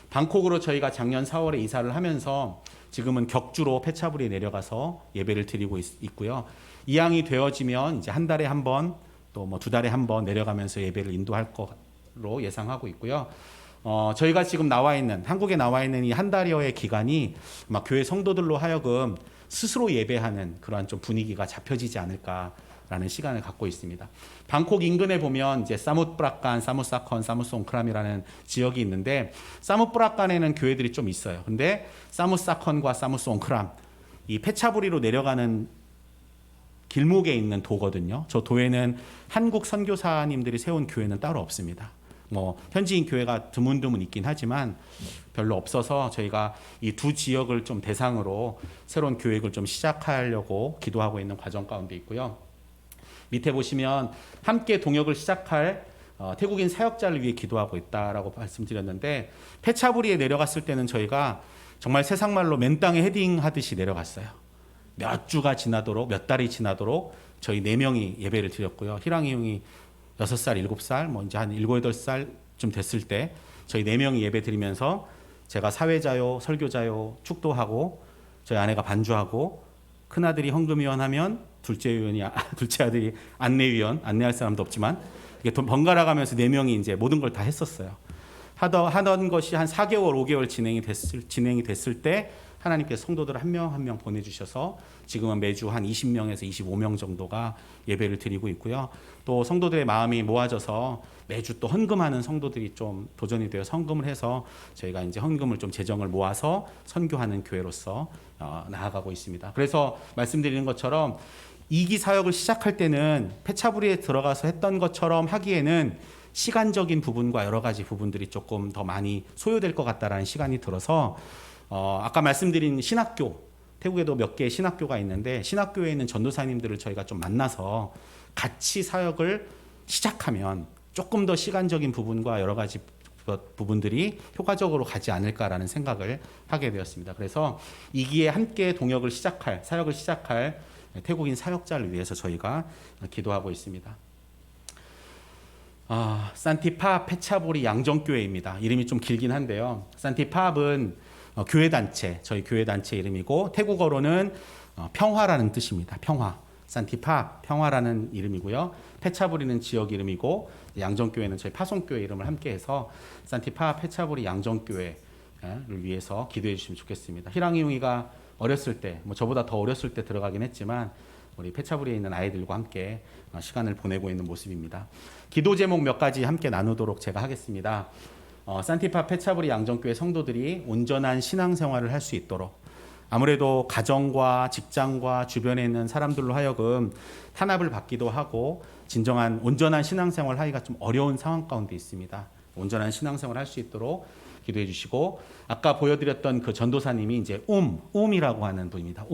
방콕으로 저희가 작년 4월에 이사를 하면서 지금은 격주로 페차부리에 내려가서 예배를 드리고 있고요. 이양이 되어지면 이제 한 달에 한 번, 또 뭐 2달에 한 번 내려가면서 예배를 인도할 거로 예상하고 있고요. 저희가 지금 한국에 나와 있는 이 한 달여의 기간이 아마 교회 성도들로 하여금 스스로 예배하는 그러한 좀 분위기가 잡혀지지 않을까라는 시간을 갖고 있습니다. 방콕 인근에 보면 이제 사뭇브라칸, 사뭇사컨, 사뭇송크람이라는 지역이 있는데 사뭇브라칸에는 교회들이 좀 있어요. 근데 사뭇사컨과 사뭇송크람, 이 페차부리로 내려가는 길목에 있는 도거든요. 저 도에는 한국 선교사님들이 세운 교회는 따로 없습니다. 뭐 현지인 교회가 드문드문 있긴 하지만 별로 없어서 저희가 이 두 지역을 좀 대상으로 새로운 교육을 좀 시작하려고 기도하고 있는 과정 가운데 있고요. 밑에 보시면 함께 동역을 시작할 태국인 사역자를 위해 기도하고 있다라고 말씀드렸는데 페차부리에 내려갔을 때는 저희가 정말 세상말로 맨 땅에 헤딩하듯이 내려갔어요. 몇 주가 지나도록 몇 달이 지나도록 저희 4명이 예배를 드렸고요. 희랑이 형이 6살, 7살, 뭐 이제 한 7, 8살쯤 됐을 때 저희 4명이 예배 드리면서 제가 사회자요, 설교자요, 축도하고 저희 아내가 반주하고 큰아들이 헌금위원 하면 둘째 아들이 안내위원, 안내할 사람도 없지만 이게 번갈아 가면서 4명이 이제 모든 걸 다 했었어요. 하던 것이 한 4개월, 5개월 진행이 됐을 때 하나님께서 성도들을 한 명 한 명 보내주셔서 지금은 매주 한 20명에서 25명 정도가 예배를 드리고 있고요. 또 성도들의 마음이 모아져서 매주 또 헌금하는 성도들이 좀 도전이 되어 헌금을 해서 저희가 이제 헌금을 좀 재정을 모아서 선교하는 교회로서 나아가고 있습니다. 그래서 말씀드리는 것처럼 2기 사역을 시작할 때는 페차부리에 들어가서 했던 것처럼 하기에는 시간적인 부분과 여러 가지 부분들이 조금 더 많이 소요될 것 같다라는 시간이 들어서 아까 말씀드린 신학교, 태국에도 몇 개의 신학교가 있는데 신학교에 있는 전도사님들을 저희가 좀 만나서 같이 사역을 시작하면 조금 더 시간적인 부분과 여러 가지 부분들이 효과적으로 가지 않을까라는 생각을 하게 되었습니다. 그래서 2기에 함께 동역을 시작할, 사역을 시작할 태국인 사역자를 위해서 저희가 기도하고 있습니다. 산티팝 페차보리 양정교회입니다. 이름이 좀 길긴 한데요. 산티팝은 교회 단체, 저희 교회 단체 이름이고 태국어로는 평화라는 뜻입니다. 평화. 산티팝 평화라는 이름이고요. 페차부리는 지역 이름이고 양정교회는 저희 파송교회 이름을 함께해서 산티팝 페차부리 양정교회를 위해서 기도해 주시면 좋겠습니다. 희랑이용이가 어렸을 때, 뭐 저보다 더 어렸을 때 들어가긴 했지만 우리 페차부리에 있는 아이들과 함께 시간을 보내고 있는 모습입니다. 기도 제목 몇 가지 함께 나누도록 제가 하겠습니다. 산티파 페차부리 양정교회 성도들이 온전한 신앙생활을 할 수 있도록 아무래도 가정과 직장과 주변에 있는 사람들로 하여금 탄압을 받기도 하고 진정한 온전한 신앙생활을 하기가 좀 어려운 상황 가운데 있습니다. 온전한 신앙생활을 할 수 있도록 기도해 주시고 아까 보여드렸던 그 전도사님이 이제 이라고 하는 분입니다.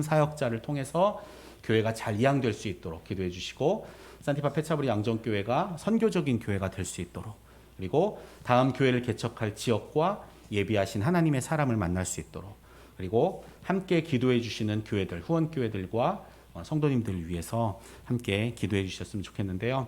사역자를 통해서 교회가 잘 이양될 수 있도록 기도해 주시고 산티파 페차부리 양정교회가 선교적인 교회가 될 수 있도록 그리고 다음 교회를 개척할 지역과 예비하신 하나님의 사람을 만날 수 있도록 그리고 함께 기도해 주시는 교회들, 후원교회들과 성도님들을 위해서 함께 기도해 주셨으면 좋겠는데요.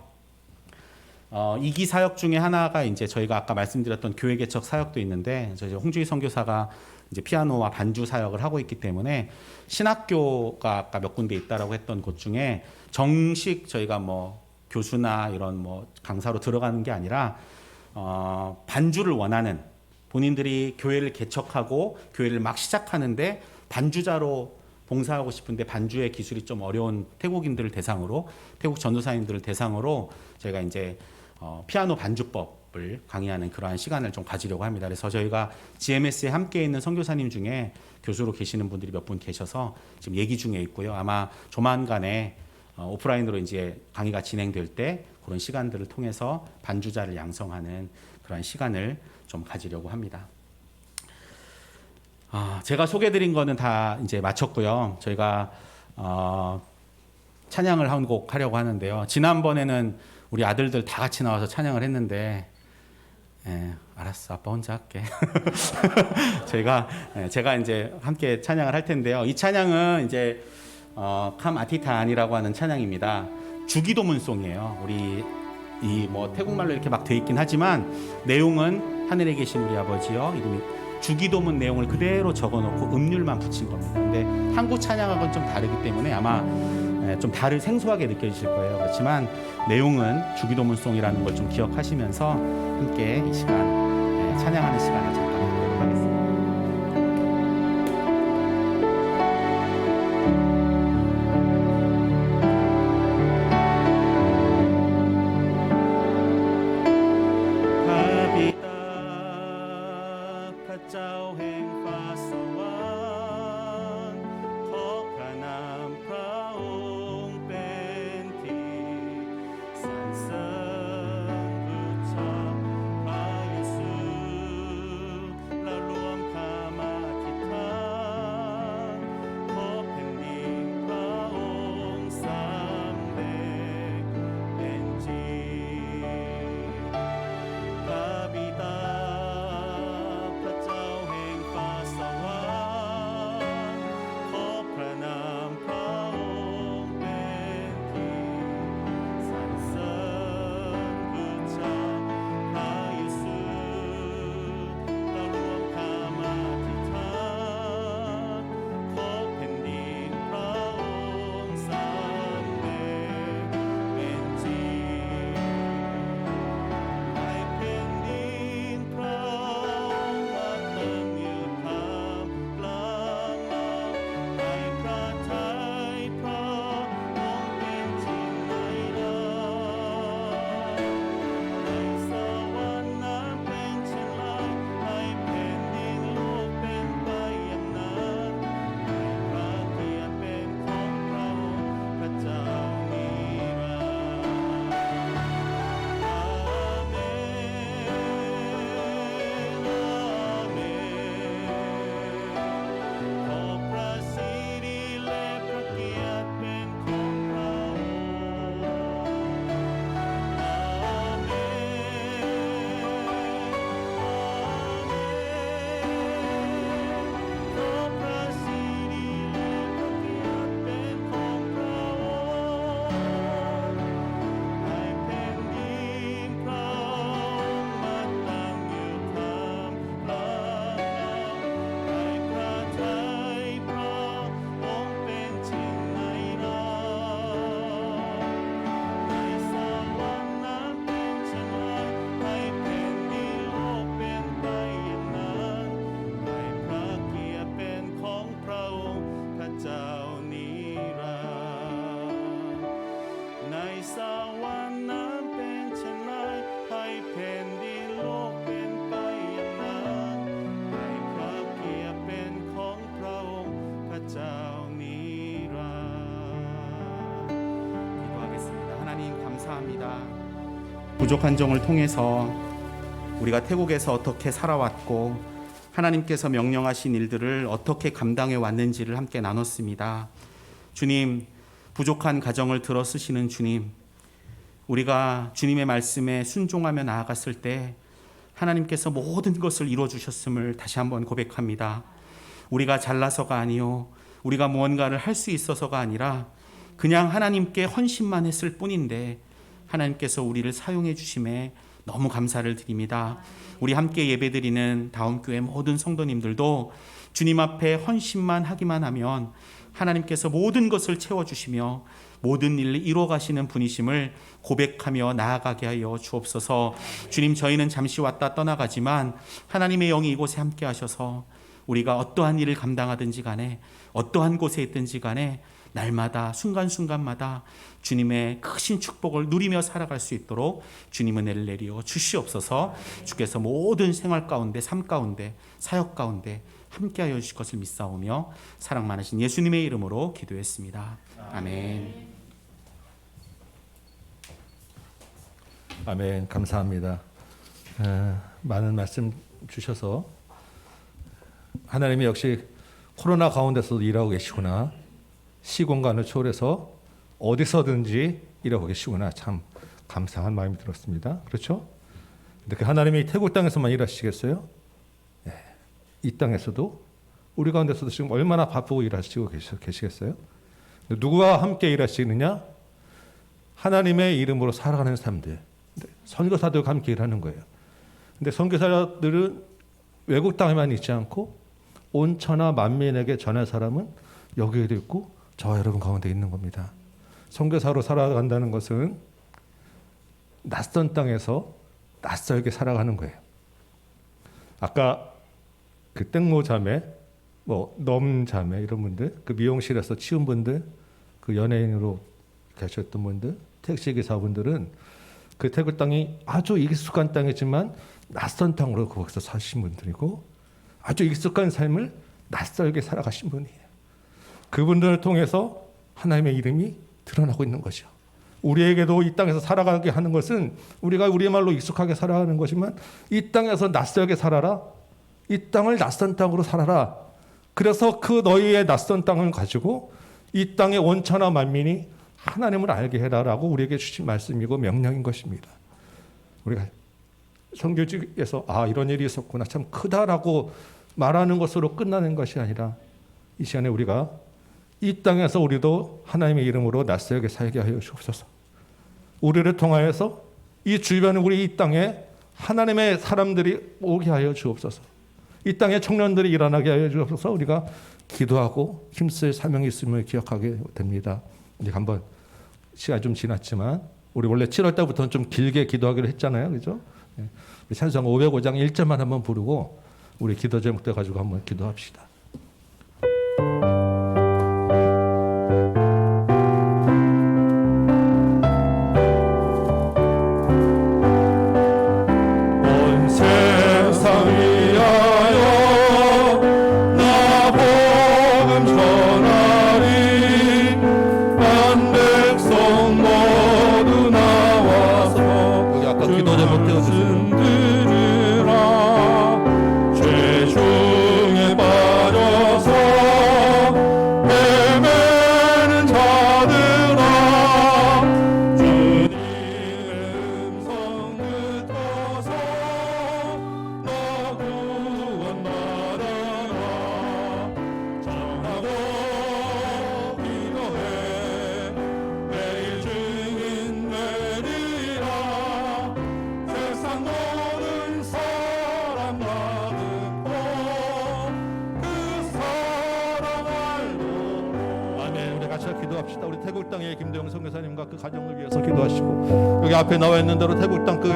2기 사역 중에 하나가 이제 저희가 아까 말씀드렸던 교회 개척 사역도 있는데 저희 홍주희 선교사가 이제 피아노와 반주 사역을 하고 있기 때문에 신학교가 아까 몇 군데 있다라고 했던 곳 중에 정식 저희가 뭐 교수나 이런 뭐 강사로 들어가는 게 아니라 반주를 원하는 본인들이 교회를 개척하고 교회를 막 시작하는데 반주자로 봉사하고 싶은데 반주의 기술이 좀 어려운 태국인들을 대상으로 태국 전도사님들을 대상으로 저희가 이제 피아노 반주법을 강의하는 그러한 시간을 좀 가지려고 합니다. 그래서 저희가 GMS에 함께 있는 선교사님 중에 교수로 계시는 분들이 몇 분 계셔서 지금 얘기 중에 있고요. 아마 조만간에 오프라인으로 이제 강의가 진행될 때 그런 시간들을 통해서 반주자를 양성하는 그런 시간을 좀 가지려고 합니다. 제가 소개드린 거는 다 이제 마쳤고요. 저희가 찬양을 한 곡 하려고 하는데요. 지난번에는 우리 아들들 다 같이 나와서 찬양을 했는데 알았어, 아빠 혼자 할게. 제가 이제 함께 찬양을 할 텐데요. 이 찬양은 이제 캄 아티탄이라고 하는 찬양입니다. 주기도문송이에요. 우리 이 뭐 태국말로 이렇게 막 돼 있긴 하지만 내용은 하늘에 계신 우리 아버지요, 이름이 주기도문 내용을 그대로 적어놓고 음률만 붙인 겁니다. 근데 한국 찬양하고는 좀 다르기 때문에 아마 좀 생소하게 느껴지실 거예요. 그렇지만 내용은 주기도문송이라는 걸 좀 기억하시면서 함께 이 시간 찬양하는 시간을 잠깐 갖도록 하겠습니다. 부족한 점을 통해서 우리가 태국에서 어떻게 살아왔고 하나님께서 명령하신 일들을 어떻게 감당해 왔는지를 함께 나눴습니다. 주님, 부족한 가정을 들어 쓰시는 주님, 우리가 주님의 말씀에 순종하며 나아갔을 때 하나님께서 모든 것을 이루어 주셨음을 다시 한번 고백합니다. 우리가 잘나서가 아니요, 우리가 무언가를 할 수 있어서가 아니라 그냥 하나님께 헌신만 했을 뿐인데 하나님께서 우리를 사용해 주심에 너무 감사를 드립니다. 우리 함께 예배드리는 다음교회 모든 성도님들도 주님 앞에 헌신만 하기만 하면 하나님께서 모든 것을 채워주시며 모든 일을 이루어 가시는 분이심을 고백하며 나아가게 하여 주옵소서. 주님, 저희는 잠시 왔다 떠나가지만 하나님의 영이 이곳에 함께 하셔서 우리가 어떠한 일을 감당하든지 간에 어떠한 곳에 있든지 간에 날마다 순간순간마다 주님의 크신 축복을 누리며 살아갈 수 있도록 주님 은혜를 내리어 주시옵소서. 주께서 모든 생활 가운데, 삶 가운데, 사역 가운데 함께하여 주실 것을 믿사오며 사랑 많으신 예수님의 이름으로 기도했습니다. 아멘. 아멘. 감사합니다. 많은 말씀 주셔서 하나님이 역시 코로나 가운데서도 일하고 계시구나, 시공간을 초월해서 어디서든지 일하고 계시구나, 참 감사한 마음이 들었습니다. 그렇죠? 근데 그 하나님이 태국 땅에서만 일하시겠어요? 네. 이 땅에서도 우리 가운데서도 지금 얼마나 바쁘고 일하시고 계시겠어요? 누구와 함께 일하시느냐? 하나님의 이름으로 살아가는 사람들, 선교사들과 함께 일하는 거예요. 근데 선교사들은 외국 땅에만 있지 않고 온 천하 만민에게 전할 사람은 여기에도 있고 저 여러분 가운데 있는 겁니다. 선교사로 살아간다는 것은 낯선 땅에서 낯설게 살아가는 거예요. 아까 그 땡모 자매, 넘 자매 이런 분들, 그 미용실에서 치운 분들, 그 연예인으로 계셨던 분들, 택시 기사분들은 그 태국 땅이 아주 익숙한 땅이지만 낯선 땅으로 거기서 사신 분들이고 아주 익숙한 삶을 낯설게 살아가신 분이에요. 그분들을 통해서 하나님의 이름이 드러나고 있는 것이죠. 우리에게도 이 땅에서 살아가게 하는 것은 우리가 우리 말로 익숙하게 살아가는 것이지만 이 땅에서 낯설게 살아라. 이 땅을 낯선 땅으로 살아라. 그래서 그 너희의 낯선 땅을 가지고 이 땅의 온천하 만민이 하나님을 알게 해라라고 우리에게 주신 말씀이고 명령인 것입니다. 우리가 선교직에서 이런 일이 있었구나 참 크다라고 말하는 것으로 끝나는 것이 아니라 이 시간에 우리가 이 땅에서 우리도 하나님의 이름으로 낯설게 살게 하여 주옵소서. 우리를 통하여서 이 주변에 우리 이 땅에 하나님의 사람들이 오게 하여 주옵소서. 이 땅에 청년들이 일어나게 하여 주옵소서. 우리가 기도하고 힘쓸 사명이 있음을 기억하게 됩니다. 이제 한번 시간 좀 지났지만 우리 원래 7월 달부터는 좀 길게 기도하기로 했잖아요, 그렇죠? 찬송 505장 1절만 한번 부르고 우리 기도 제목들 가지고 한번 기도합시다. 온 세상 위하여 나 복음 전하리 만 백성 모두 나와서 여기 아까 기도 제목 띄워주시면 죄 중에 빠져서 헤매는 자들아 주님의 음성 듣고서 너 구원 받아라 전하고 기도해 매일 증인 되리라 세상 모든 사람 다 듣고 그 사랑 알고 아멘. 우리 같이 기도합시다. 우리 태국 땅의 김도영 선교사님과 그 가정을 위해서 기도하시고 여기 앞에 나와 있는 대로 태국 땅 그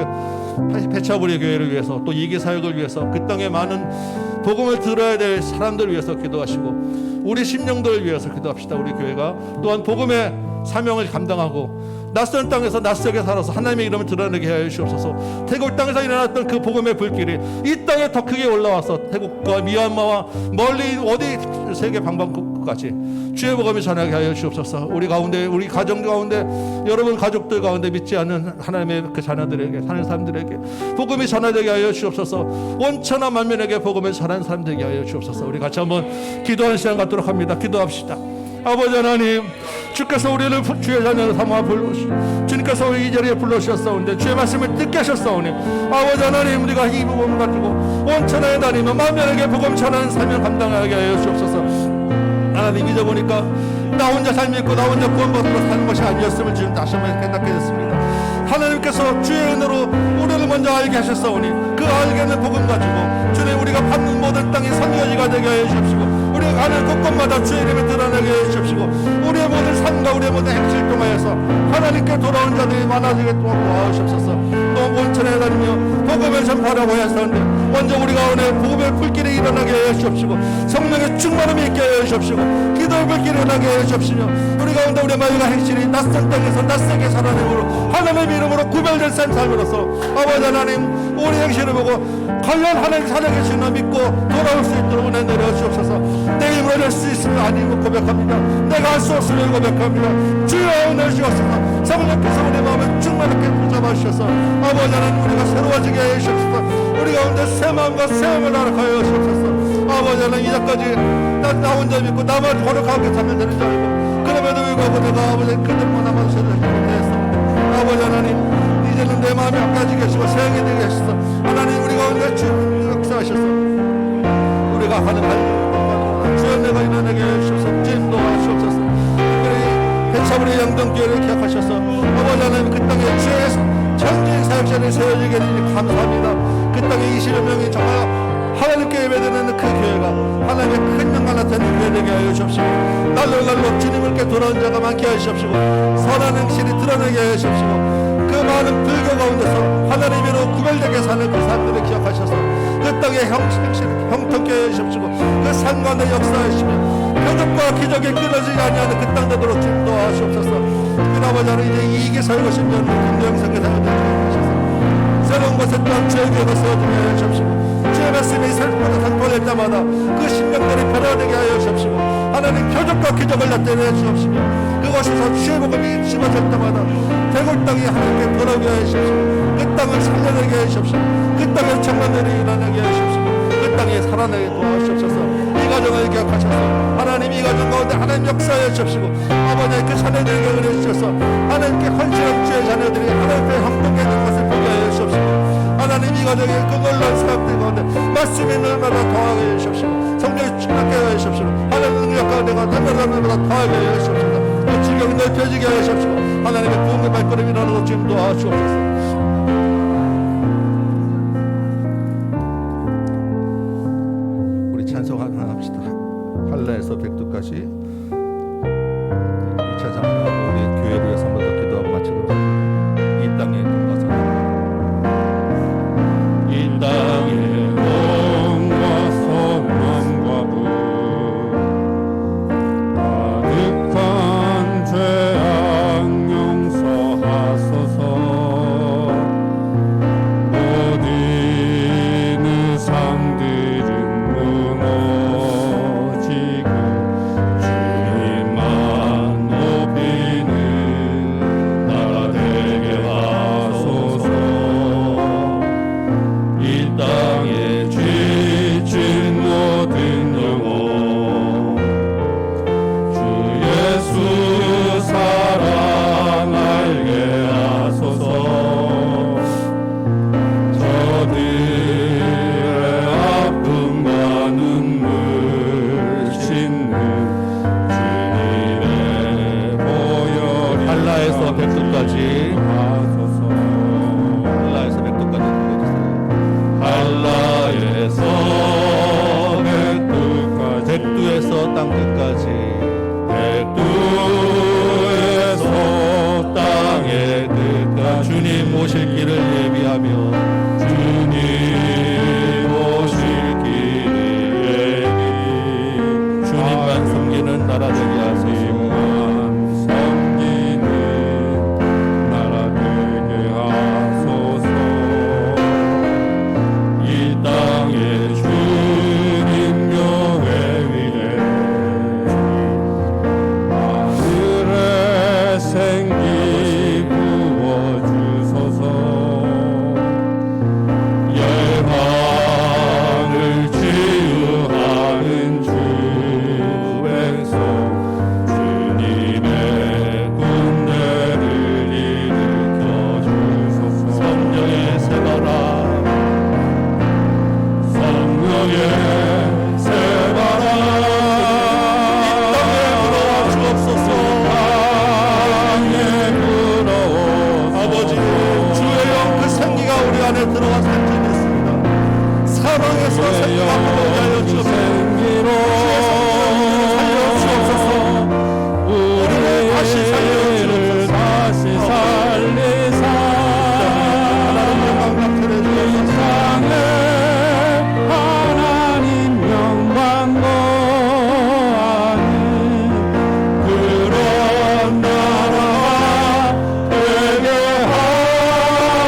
페차부리 교회를 위해서 또 이기 사역을 위해서 그 땅에 많은 복음을 들어야 될 사람들을 위해서 기도하시고 우리 심령들을 위해서 기도합시다. 우리 교회가 또한 복음의 사명을 감당하고 낯선 땅에서 낯설게 살아서 하나님의 이름을 드러내게 하여 주옵소서. 태국 땅에서 일어났던 그 복음의 불길이 이 땅에 더 크게 올라와서 태국과 미얀마와 멀리 어디 세계 방방곡곡까지 주의 복음을 전하게 하여 주옵소서. 우리 가운데 우리 가정 가운데 여러분 가족들 가운데 믿지 않는 하나님의 그 자녀들에게 사는 사람들에게 복음이 전하되게 하여 주옵소서. 온천하 만민에게 복음을 전하는 사람 되게 하여 주옵소서. 우리 같이 한번 기도하는 시간 갖도록 합니다. 기도합시다. 아버지 하나님, 주께서 우리를 주의 자녀로 삼아 부르시고 주님께서 이 자리에 불러주셨사온데 주의 말씀을 듣게 하셨사오니 아버지 하나님, 우리가 이 복음을 가지고 온천하에 다니며 만민에게 복음 전하는 삶을 감당하게 하여 주옵소서. 하나님, 잊어보니까 나 혼자 삶이 있고 나 혼자 구원받으러 사는 것이 아니었음을 지금 다시 한번 깨닫게 됐습니다. 하나님께서 주의 은혜로 우리를 먼저 알게 하셨사오니 그 알게 하는 복음 가지고 주님, 우리가 받는 모든 땅이 선교지가 되게 하여 주옵시고 우리가 가는 곳곳마다 주의 이름을 드러내게 해주십시고 우리의 모든 삶과 우리의 모든 행실을 통하여서 하나님께 돌아온 자들이 많아지게 도와주옵소서. 또 온천에 다니며 복음을 전파하라고 하였사온데 먼저 우리가 오늘 복음의 불길이 일어나게 하여 주옵시고 성령의 충만함이 있게 하여 주옵시고 기도의 불길이 일어나게 하여 주옵시며 우리 가운데 우리의 말과 행실이 낯선 땅에서 낯설게 살아내므로 하나님의 이름으로 구별된 삶으로서 아버지 하나님, 우리 행실을 보고 관련 하나님 살아계시는 믿고 돌아올 수 있도록 은혜 내려 주옵소서. 내 힘으로 낼 수 있으면 아니고 고백합니다. 내가 할 수 없으면 고백합니다. 주여 은혜 주옵소서. 성령께서 우리 마음을 충만하게 붙잡아 주셔서 아버지 하나님, 우리가 새로워지게 해 주옵소서. 우리 가운데 새 마음과 새 마음을 허락하여 주옵소서. 아버지 하나님, 이제까지 나 혼자 믿고 나만 거룩하게 살면 되는 줄 알고 그럼에도 불구하고 내가 아버지 그들만 남아서 못했어. 아버지 하나님, 이제는 내 마음에 앞까지 계시고 새하게 되게 하셔서 하나님 우리 가운데 주님 역사하셔서 우리가 하는 할 주여 내가 일어나게 하시옵소서. 주님 도와주옵소서. 특별히 배차부리 영동교회를 기억하셔서 아버지 하나님 그 땅에 주의 전진 사역자를 세워지게 되니 감사합니다. 그 땅에 20여 명이 정말 하나님께 예배드리는 그 교회가 하나님의 큰 영광을 나타내는 교회 되게 하여 주옵시고 날로 주님께 돌아온 자가 많게 하시옵시고 선한 행실이 드러나게 하여 주옵시고 그 많은 불교 가운데서 하나님으로 구별되게 사는 그 사람들을 기억하셔서 그 땅의 행실을 형통케 하여 주옵시고 그 상관의 역사하시며 표적과 기적이 끊어지지 아니하는 그 땅 되도록 주님 도와주옵소서. 그 아버지 하나님 이제 이익에 살고 싶는 김영성에 살게 하셔서 새로운 곳에 또한 주의 교회가 세워지게 하여 주옵시고 주의 말씀이 살포자 선포될 때마다 그 심령들이 변화되게 하여 주옵시고 하나님 표적과 기적을 나타내 주옵시며 그곳에서 주의 복음이 심어질 때마다 대골 땅이 하나님께 돌아오게 하여 주옵시고 그 땅을 살려내게 하여 주옵시고 그 땅에 청년들이 일어나게 하여 주옵시고 그 땅에 살아나게 도와주옵소서. 이 가정을 기억하셔서 하나님 이 가정 가운데 하나님 역사하여 주옵시고 아버지의 그 자녀들에게 은혜 주셔서 하나님께 헌신한 주의 자녀들이 하나님께 형통해 있는 것을 보게 하여 주옵시고 하나님 이 가정에 그걸로 사람들 가운데 말씀이 날마다 더하게 해 주옵시고 성령이 충만하게 하여 주옵시고 하나님의 능력 가운데 날마다 더하게 하여 주옵시고 또 질경이 넓혀지게 하여 주옵시고 하나님의 부흥의 발걸음이 일어나도록 주님 도와주옵소서. 우리 찬송 하나 합시다. 할례에서 백두까지 이 찬송하고 우리 교회를 위해서 한번 더 기도하고 마치도록 하겠습니다. 이 땅에 가서 이 땅에 온과 선함과 부 가득한 죄악 용서하소서. 모든 의상들은 무너지고 주님만 높이는 나라 되게 하소서. 이 땅에 지친 모든 영혼 주 예수 사랑 알게 하소서. 저들의 아픔과 눈물 씻는 주님의 보혈이 할라에서 백두까지 하소서. 할라에서 백두까지 불러주세요. 할라에서 백두까지 백두에서 땅끝까지 백두에서 땅의 끝까지 주님 오실 길을 예비하며 주님 오실 길을 예비 주님만 섬기는 나라 되게 하소서. 주님만 섬기는 나라 되게 하소서. 이 땅에 주님 교회 위에 하늘의 생기 부어주소서. 열방을 치유하는 주 백성 주님의 군대를 일으켜 주소서. 성령의 새바람 성령의 새바람 땅에 불어와 주옵소서. 땅에 불어오소서. 아버지 주의 영 그 생기가 우리 안에 들어와 산진했습니다. 사망에서 생기가 들어오게 하여 주옵소서. 생기로 우리를 다시 우리를 다시 살리사 하나님 영광 나타내 주옵소서. 세상에 하나님 영광 거하는 그런 나라가 되게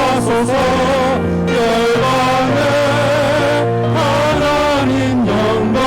하소서. 열방에 하나님 영광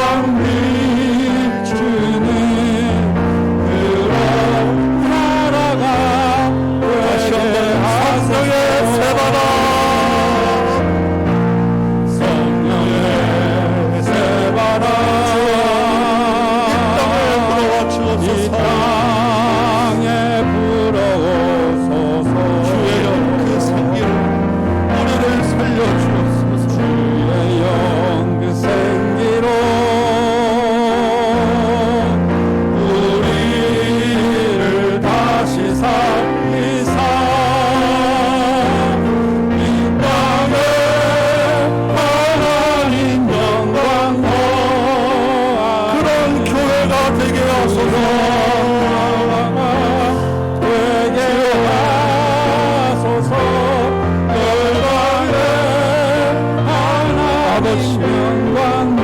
영광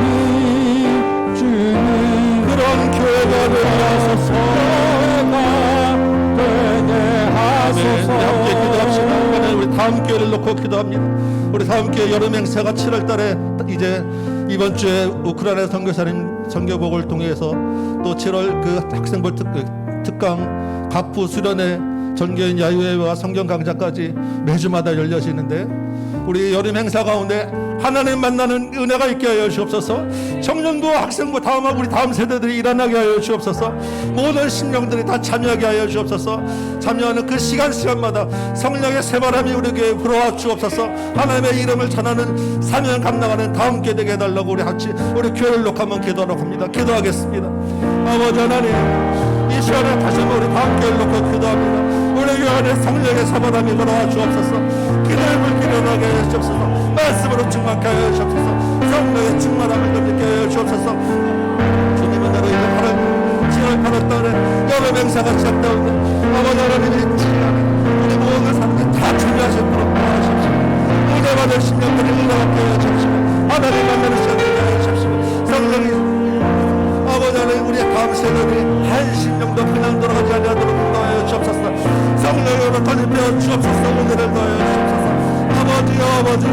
주는 그런 교회가 되어서 되게 하소서. 함께 기도합시다. 오늘 우리 다음 교회를 놓고 기도합니다. 우리 다음 교회 여름 행사가 7월 달에 이제 이번 주에 우크라이나 선교사님 선교복을 통해서 또 7월 그 학생부 특강 갑부 수련회 전교인 야유회와 성경 강좌까지 매주마다 열려지는데 우리 여름 행사 가운데 하나님 만나는 은혜가 있게 하여 주옵소서. 청년부 학생부 다음하고 우리 다음 세대들이 일어나게 하여 주옵소서. 모든 심령들이 다 참여하게 하여 주옵소서. 참여하는 그 시간마다 성령의 새바람이 우리 교회에 불어와 주옵소서. 하나님의 이름을 전하는 사명 감당하는 다음 교 되게 해달라고 우리 같이 우리 교회를 놓고 한번 기도하러 갑니다. 기도하겠습니다. 아버지 하나님, 이 시간에 다시 한번 우리 다음 교회를 놓고 기도합니다. 우리 교회 안에 성령의 새바람이 불어와 주옵소서. 기도의 불길이 일어나게 하여 주옵소서. 말씀으로 충만케 하여 주옵소서. 성령의 충만함을 넘게 하여 주옵소서. 주님은 나로 7월 8월 달에 여름 행사가 시작되었는데 아버지 하나님이 우리 모든 사람들이 다 참여하셨도록 도와주십시오. 은혜 받을 심령들이 일어나게 하여 주십시오. 하나님 만나는 시간 되게 하여 주십시오. 성령이 아버지 하나님 우리의 다음 세대들이 한 심령도 그냥 돌아가지 아니하도록 도와여 주옵소서. 성령으로 돌려 주옵소서. 은혜를 도와여 주옵소서. 아버지요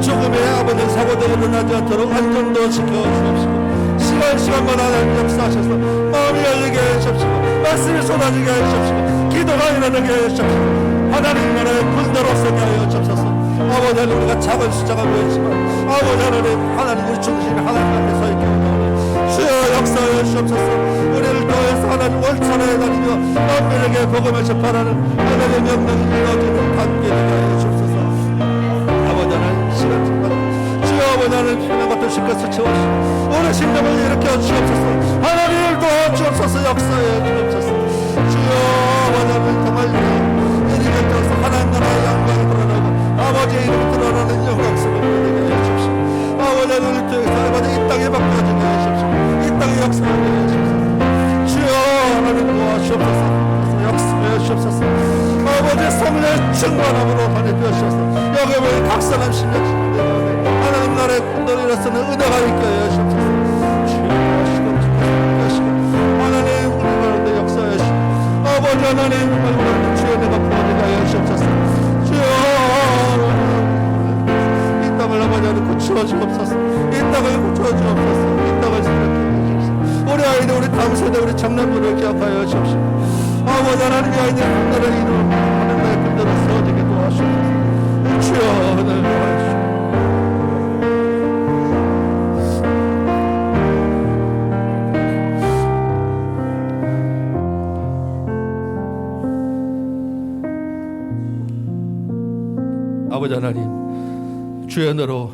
죽음의 아버지 사고도 일어나지 않도록 안전도 지켜주옵시고 시간마다 하나님 역사하셔서 마음이 열리게 해주옵시고 말씀이 쏟아지게 해주옵시고 기도가 일어나게 해주옵시고 하나님 나라의 군대로 서게 하여 주옵소서. 아버지 하나님 우리가 작은 숫자가 보였지만 아버지 하나님 우리 중심이 하나님 앞에 서 있게 하옵소서. 주여 역사하여 주옵소서. 우리를 통해서 하나님 월천하에 다니며 남들에게 복음을 전파하는 하나님의 명령이 이루어지는 함께 되게 하여 주옵소서. 아버지 하나님 시간 정말 주여 아버지 하나님 필요한 것들 실컷 채워주시고 우리 심령을 일으켜 주옵소서. 하나님을 도와주옵소서. 역사해 주옵소서. 주여 아버지 하나님 정말 이리를 통해서 하나님 나라의 영광이 드러나고 아버지의 이름이 드러나는 영광스러운 되게 해 주십시오. 아버지 하나님을 통해서 아버지 이 땅에 바꿔주게 해 주십시오. 이 땅에 역사하게 해 주십시오. 주여 하나님 도와주옵소서. 역사해 주옵소서. 아버지 성령의 충만함으로 하나님 되어주셔서 여기을 각성한 심령 하나님 나라의 군대를 일어서는 은혜가 있게 하여 주옵소서. 주여 하나님 우리 가운데 역사해 주시고 아버지 하나님 우리 주여 내가 부어지게 하여 주옵소서. 주여 이 땅을 아버지 하나님 고쳐 주옵소서. 이 땅을 고쳐 주옵소서. 이 땅을 생각해 주옵소서. 우리 아이들 우리 다음 세대 우리 청년부를 기억하여 주옵시고 아버지 하나님의 아이들 군대를 이루어 하나님의 군대를 세워지게 도와주옵소서. 주여 은혜를 도와주시고 아버지 하나님 주의 은혜로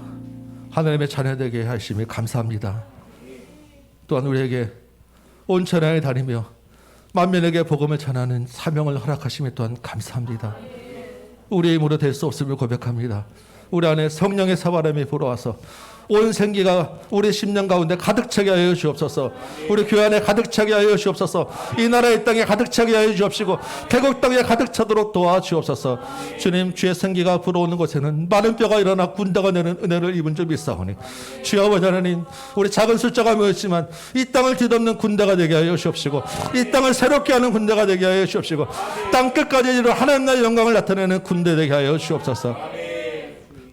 하나님의 자녀되게 하심이 감사합니다. 또한 우리에게 온 천하에 다니며 만민에게 복음을 전하는 사명을 허락하심에 또한 감사합니다. 우리의 힘으로 될 수 없음을 고백합니다. 우리 안에 성령의 사바람이 불어와서 온 생기가 우리 심령 가운데 가득 차게 하여 주옵소서. 우리 교회 안에 가득 차게 하여 주옵소서. 이 나라의 땅에 가득 차게 하여 주옵시고 태국 땅에 가득 차도록 도와주옵소서. 주님 주의 생기가 불어오는 곳에는 많은 뼈가 일어나 군대가 되는 은혜를 입은 줄 믿사오니 주여 아버지 하나님 우리 작은 숫자가 모였지만 이 땅을 뒤덮는 군대가 되게 하여 주옵시고 이 땅을 새롭게 하는 군대가 되게 하여 주옵시고 땅 끝까지 이르러 하나님 나라의 영광을 나타내는 군대 되게 하여 주옵소서.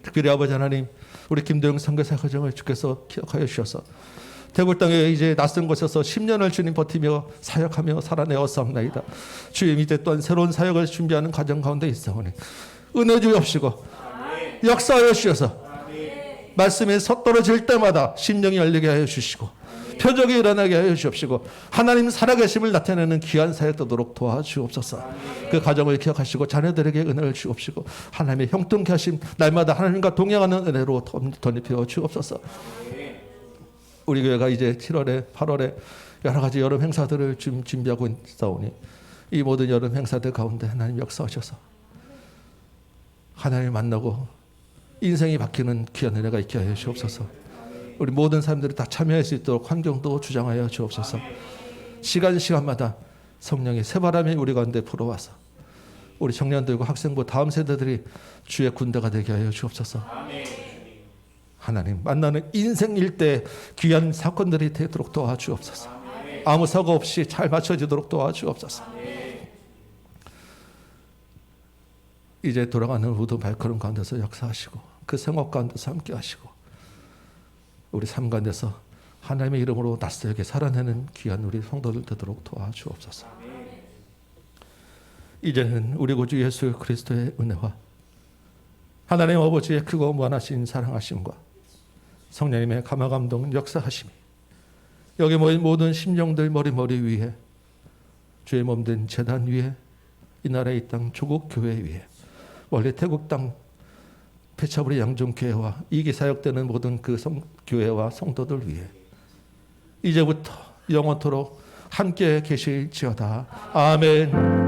특별히 아버지 하나님 우리 김도영 선교사 가정을 주께서 기억하여 주셔서 대구 땅에 이제 낯선 곳에서 10년을 주님 버티며 사역하며 살아내었사옵나이다. 주님 이제 또한 새로운 사역을 준비하는 과정 가운데 있사오니 은혜 주옵시고 역사하여 주셔서 말씀이 섰떨어질 때마다 심령이 열리게 하여 주시고 표적이 일어나게 하여 주옵시고 하나님 살아계심을 나타내는 귀한 사역 되도록 도와주옵소서. 그 가정을 기억하시고 자녀들에게 은혜를 주옵시고 하나님의 형통케 하심 날마다 하나님과 동행하는 은혜로 덧입혀 주옵소서. 우리 교회가 이제 7월에 8월에 여러 가지 여름 행사들을 준비하고 있사오니 이 모든 여름 행사들 가운데 하나님 역사하셔서 하나님을 만나고 인생이 바뀌는 귀한 은혜가 있게 하여 주옵소서. 우리 모든 사람들이 다 참여할 수 있도록 환경도 주장하여 주옵소서. 시간마다 성령의 새바람이 우리 가운데 불어와서 우리 청년들과 학생부 다음 세대들이 주의 군대가 되게 하여 주옵소서. 하나님 만나는 인생 일대 귀한 사건들이 되도록 도와주옵소서. 아무 사고 없이 잘 맞춰지도록 도와주옵소서. 이제 돌아가는 모든 발걸음 가운데서 역사하시고 그 생활 가운데서 함께 하시고 우리 삶 가운데서 하나님의 이름으로 낯설게 살아내는 귀한 우리 성도들 되도록 도와주옵소서. 이제는 우리 구주 예수 그리스도의 은혜와 하나님 아버지의 크고 무한하신 사랑하심과 성령님의 감화감동 역사하심이 여기 모인 모든 심령들 머리 위에 주의 몸된 제단 위에 이 나라의 이 땅 조국 교회 위에 원래 태국 땅 페차브리 양존교회와 이기 사역되는 모든 그 교회와 성도들 위해 이제부터 영원토록 함께 계실지어다. 아멘.